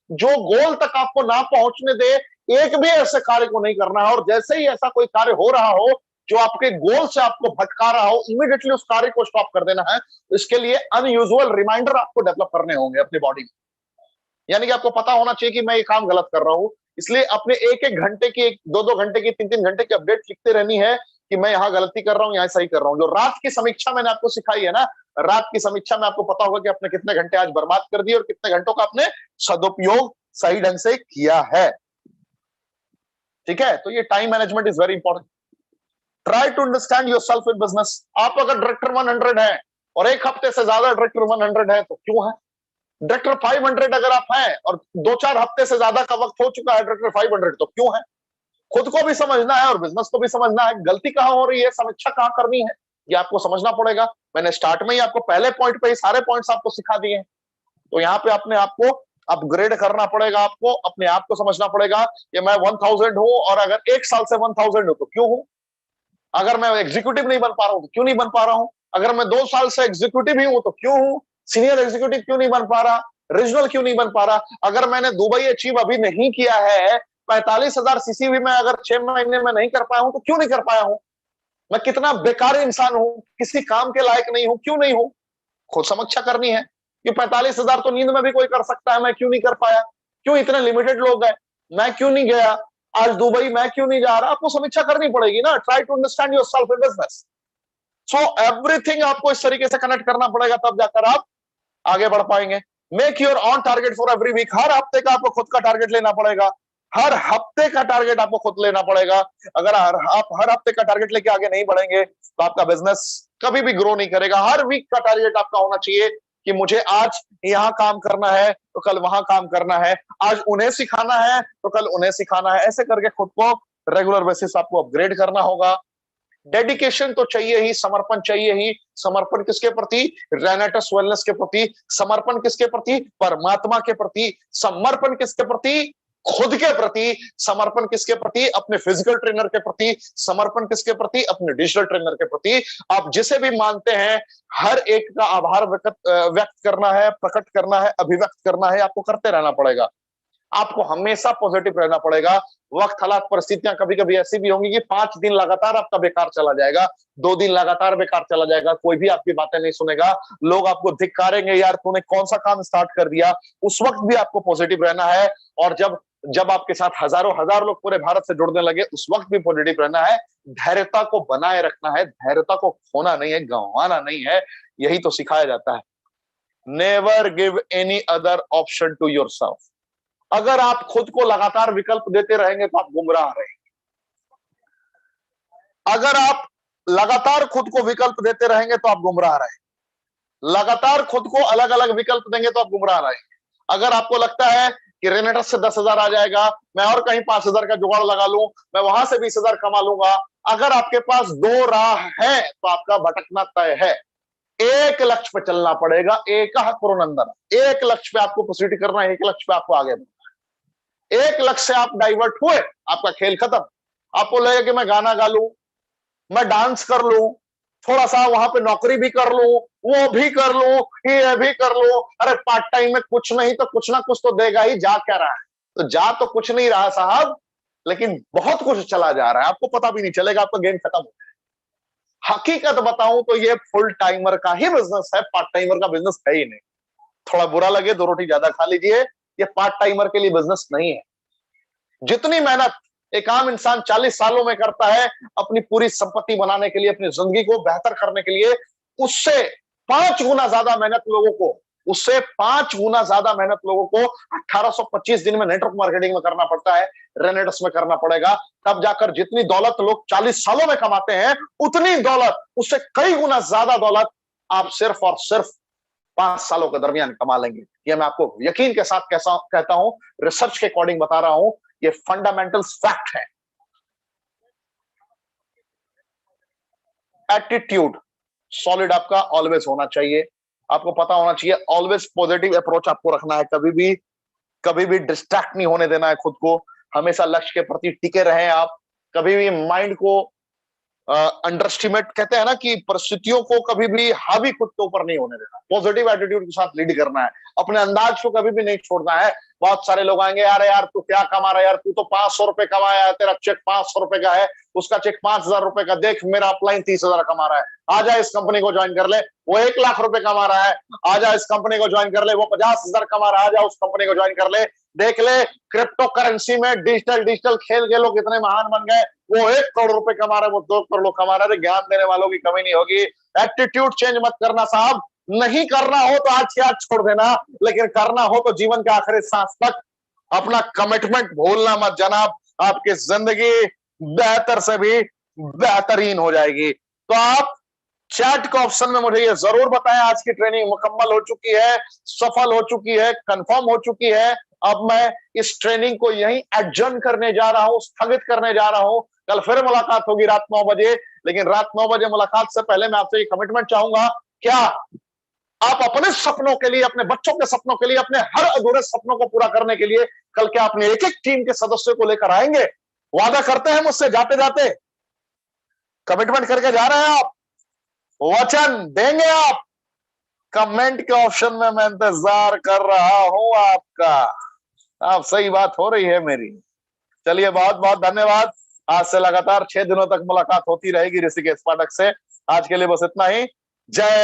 जो गोल तक आपको ना पहुंचने दे, एक भी ऐसे कार्य को नहीं करना है। और जैसे ही ऐसा कोई कार्य हो रहा हो जो आपके गोल से आपको भटका रहा हो, इमीडिएटली उस कार्य को स्टॉप कर देना है। इसके लिए अनयूजुअल रिमाइंडर आपको डेवलप करने होंगे अपनी बॉडी में, यानी कि आपको पता होना चाहिए कि मैं ये काम गलत कर रहा हूं। इसलिए अपने एक एक घंटे की, 2-2 घंटे की, 3-3 घंटे की अपडेट लिखते रहनी है कि मैं यहाँ गलती कर रहा हूँ, यहाँ सही कर रहा हूँ। जो रात की समीक्षा मैंने आपको सिखाई है ना, रात की समीक्षा में आपको पता होगा कि आपने कितने घंटे आज बर्बाद कर दिए और कितने घंटों का आपने सदुपयोग सही ढंग से किया है। ठीक है, तो ये time management is very important. Try to understand your self in business. आप अगर डायरेक्टर 100 है और एक हफ्ते से ज्यादा डायरेक्टर 100 है तो क्यों है? डायरेक्टर 500 अगर आप हैं और 2-4 हफ्ते से ज्यादा का वक्त हो चुका है डायरेक्टर 500 तो क्यों है? खुद को भी समझना है और बिजनेस को भी समझना है। गलती कहां हो रही है, समीक्षा कहां करनी है, ये आपको समझना पड़ेगा। मैंने स्टार्ट में ही आपको पहले पॉइंट पे ही सारे पॉइंट्स आपको सिखा दिए हैं। तो यहाँ पे अपने आप को अपग्रेड करना पड़ेगा, आपको अपने आप को समझना पड़ेगा कि मैं 1000 हूं और अगर 1 साल से 1000 हूं तो क्यों हूं? अगर मैं एग्जीक्यूटिव नहीं बन पा रहा हूं तो क्यों नहीं बन पा रहा हूं? अगर मैं 2 साल से एग्जीक्यूटिव ही हूं तो क्यों हूं? सीनियर एग्जीक्यूटिव क्यों नहीं बन पा रहा? रीजनल क्यों नहीं बन पा रहा? अगर मैंने दुबई अचीव अभी नहीं किया है, 45,000 सीसी भी मैं अगर 6 महीने में नहीं कर पाया हूं तो क्यों नहीं कर पाया हूं? मैं कितना बेकार इंसान हूं, किसी काम के लायक नहीं हूं, क्यों नहीं हूं? खुद समीक्षा करनी है कि 45,000 तो नींद में भी कोई कर सकता है, मैं क्यों नहीं कर पाया? क्यों इतने लिमिटेड लोग हैं, मैं क्यों नहीं गया? आज दुबई मैं क्यों नहीं जा रहा? आपको समीक्षा करनी पड़ेगी ना। Try to understand yourself in business. So everything आपको इस तरीके से कनेक्ट करना पड़ेगा, तब जाकर आप आगे बढ़ पाएंगे। Make your own target for every week. हर हफ्ते का आपको खुद का टारगेट लेना पड़ेगा। हर हफ्ते का टारगेट आपको खुद लेना पड़ेगा। अगर आप हर हफ्ते का टारगेट लेके आगे नहीं बढ़ेंगे तो आपका बिजनेस कभी भी ग्रो नहीं करेगा। हर वीक का टारगेट आपका होना चाहिए कि मुझे आज यहाँ काम करना है तो कल वहां काम करना है, आज उन्हें सिखाना है तो कल उन्हें सिखाना है। ऐसे करके खुद को रेगुलर बेसिस आपको अपग्रेड करना होगा। डेडिकेशन तो चाहिए ही, समर्पण चाहिए ही। समर्पण किसके प्रति? रेनेटस वेलनेस के प्रति। समर्पण किसके प्रति? परमात्मा के प्रति। समर्पण किसके प्रति? खुद के प्रति। समर्पण किसके प्रति? अपने फिजिकल ट्रेनर के प्रति। समर्पण किसके प्रति? अपने डिजिटल ट्रेनर के प्रति। आप जिसे भी मानते हैं, हर एक का आभार व्यक्त करना है, प्रकट करना है, अभिव्यक्त करना है, आपको करते रहना पड़ेगा। आपको हमेशा पॉजिटिव रहना पड़ेगा। वक्त, हालात, परिस्थितियां कभी कभी ऐसी भी होंगी कि 5 दिन लगातार आपका बेकार चला जाएगा, 2 दिन लगातार बेकार चला जाएगा, कोई भी आपकी बातें नहीं सुनेगा, लोग आपको धिक्कारेंगे, यार तूने कौन सा काम स्टार्ट कर दिया। उस वक्त भी आपको पॉजिटिव रहना है। और जब जब आपके साथ हजारों हजार लोग पूरे भारत से जुड़ने लगे, उस वक्त भी पॉजिटिव रहना है। धैर्यता को बनाए रखना है, धैर्यता को खोना नहीं है, गंवाना नहीं है। यही तो सिखाया जाता है। Never give any other option to yourself. अगर आप खुद को लगातार विकल्प देते रहेंगे तो आप गुमराह रहेंगे। अगर आप लगातार खुद को विकल्प देते रहेंगे तो आप गुमराह रहेंगे। लगातार खुद को अलग अलग विकल्प देंगे तो आप गुमराह रहेंगे। अगर आपको लगता है कि रेनेटस से 10,000 आ जाएगा, मैं और कहीं 5,000 का जुगाड़ लगा लूं, मैं वहां से 20,000 कमा लूंगा, अगर आपके पास 2 राह है तो आपका भटकना तय है। एक लक्ष्य पे चलना पड़ेगा, एक पुरुनंदन। एक लक्ष्य पे आपको प्रोसीड करना है, एक लक्ष्य पे आपको आगे बढ़ना। एक लक्ष्य से आप डाइवर्ट हुए, आपका खेल खत्म। आपको लगेगा कि मैं गाना गा लूं, मैं डांस कर लूं, थोड़ा सा वहां पे नौकरी भी कर लूं, वो भी कर लूं, ये भी कर लूं। अरे पार्ट टाइम में कुछ नहीं तो कुछ ना कुछ तो देगा ही। जा क्या रहा है? तो जा तो कुछ नहीं रहा साहब, लेकिन बहुत कुछ चला जा रहा है, आपको पता भी नहीं चलेगा, आपका गेम खत्म हो गया। हकीकत बताऊं तो ये फुल टाइमर का ही बिजनेस है, पार्ट टाइमर का बिजनेस है ही नहीं। थोड़ा बुरा लगे 2 रोटी ज्यादा खा लीजिए, ये पार्ट टाइमर के लिए बिजनेस नहीं है। जितनी मेहनत एक आम इंसान 40 सालों में करता है अपनी पूरी संपत्ति बनाने के लिए, अपनी जिंदगी को बेहतर करने के लिए। उससे 5 गुना ज्यादा मेहनत लोगों को उससे 5 गुना ज्यादा मेहनत लोगों को 1825 दिन में नेटवर्क मार्केटिंग में करना पड़ता है, रेनेडस में करना पड़ेगा। तब जाकर जितनी दौलत लोग 40 सालों में कमाते हैं, उतनी दौलत, उससे कई गुना ज्यादा दौलत आप सिर्फ और सिर्फ 5 सालों के दरमियान कमा लेंगे। ये मैं आपको यकीन के साथ कैसा कहता हूं, रिसर्च के अकॉर्डिंग बता रहा हूं, ये फंडामेंटल फैक्ट है। एटीट्यूड सॉलिड आपका ऑलवेज होना चाहिए। आपको पता होना चाहिए, ऑलवेज पॉजिटिव अप्रोच आपको रखना है। कभी भी डिस्ट्रैक्ट नहीं होने देना है खुद को। हमेशा लक्ष्य के प्रति टिके रहें आप। कभी भी माइंड को अंडरस्टिमेट, कहते हैं ना कि परिस्थितियों को कभी भी हावी खुद के ऊपर नहीं होने देना। पॉजिटिव एटीट्यूड के साथ लीड करना है। अपने अंदाज को कभी भी नहीं छोड़ना है। बहुत सारे लोग आएंगे, यार यार तू क्या कमा रहा है, यार तू तो 500 रुपए कमाया है, तेरा चेक 500 रुपए का है, उसका चेक 5,000 रुपए का, देख मेरा अपलाइन 30,000 कमा रहा है, आजा इस कंपनी को ज्वाइन कर ले। वो 1 लाख रुपए कमा रहा है, आजा इस कंपनी को ज्वाइन कर ले। वो 50,000 कमा रहा है, आजा उस कंपनी को ज्वाइन कर ले। देख ले क्रिप्टो करेंसी में डिजिटल डिजिटल खेल के लोग कितने महान बन गए। वो 1 करोड़ रुपए कमा रहे, वो 2 करोड़ कमा रहे। ज्ञान देने वालों की कमी नहीं होगी। एटीट्यूड चेंज मत करना साहब। नहीं करना हो तो आज के आज छोड़ देना, लेकिन करना हो तो जीवन के आखिरी सांस तक अपना कमिटमेंट भूलना मत जनाब। आपकी जिंदगी बेहतर से भी बेहतरीन हो जाएगी। तो आप चैट के ऑप्शन में मुझे ये जरूर बताएं, आज की ट्रेनिंग मुकम्मल हो चुकी है, सफल हो चुकी है, कंफर्म हो चुकी है। अब मैं इस ट्रेनिंग को यहीं एडजर्न करने जा रहा हूं, स्थगित करने जा रहा हूं। कल फिर मुलाकात होगी रात 9 बजे। लेकिन रात 9 बजे मुलाकात से पहले मैं आपसे ये कमिटमेंट चाहूंगा, क्या आप अपने सपनों के लिए, अपने बच्चों के सपनों के लिए, अपने हर अधूरे सपनों को पूरा करने के लिए कल क्या अपने एक एक टीम के सदस्यों को लेकर आएंगे? वादा करते हैं मुझसे जाते जाते? कमिटमेंट करके जा रहे हैं आप? वचन देंगे आप? कमेंट के ऑप्शन में मैं इंतजार कर रहा हूं आपका। आप सही बात हो रही है मेरी। चलिए बहुत बहुत धन्यवाद। आज से लगातार 6 दिनों तक मुलाकात होती रहेगी ऋषिकेश पाठक से। आज के लिए बस इतना ही। जय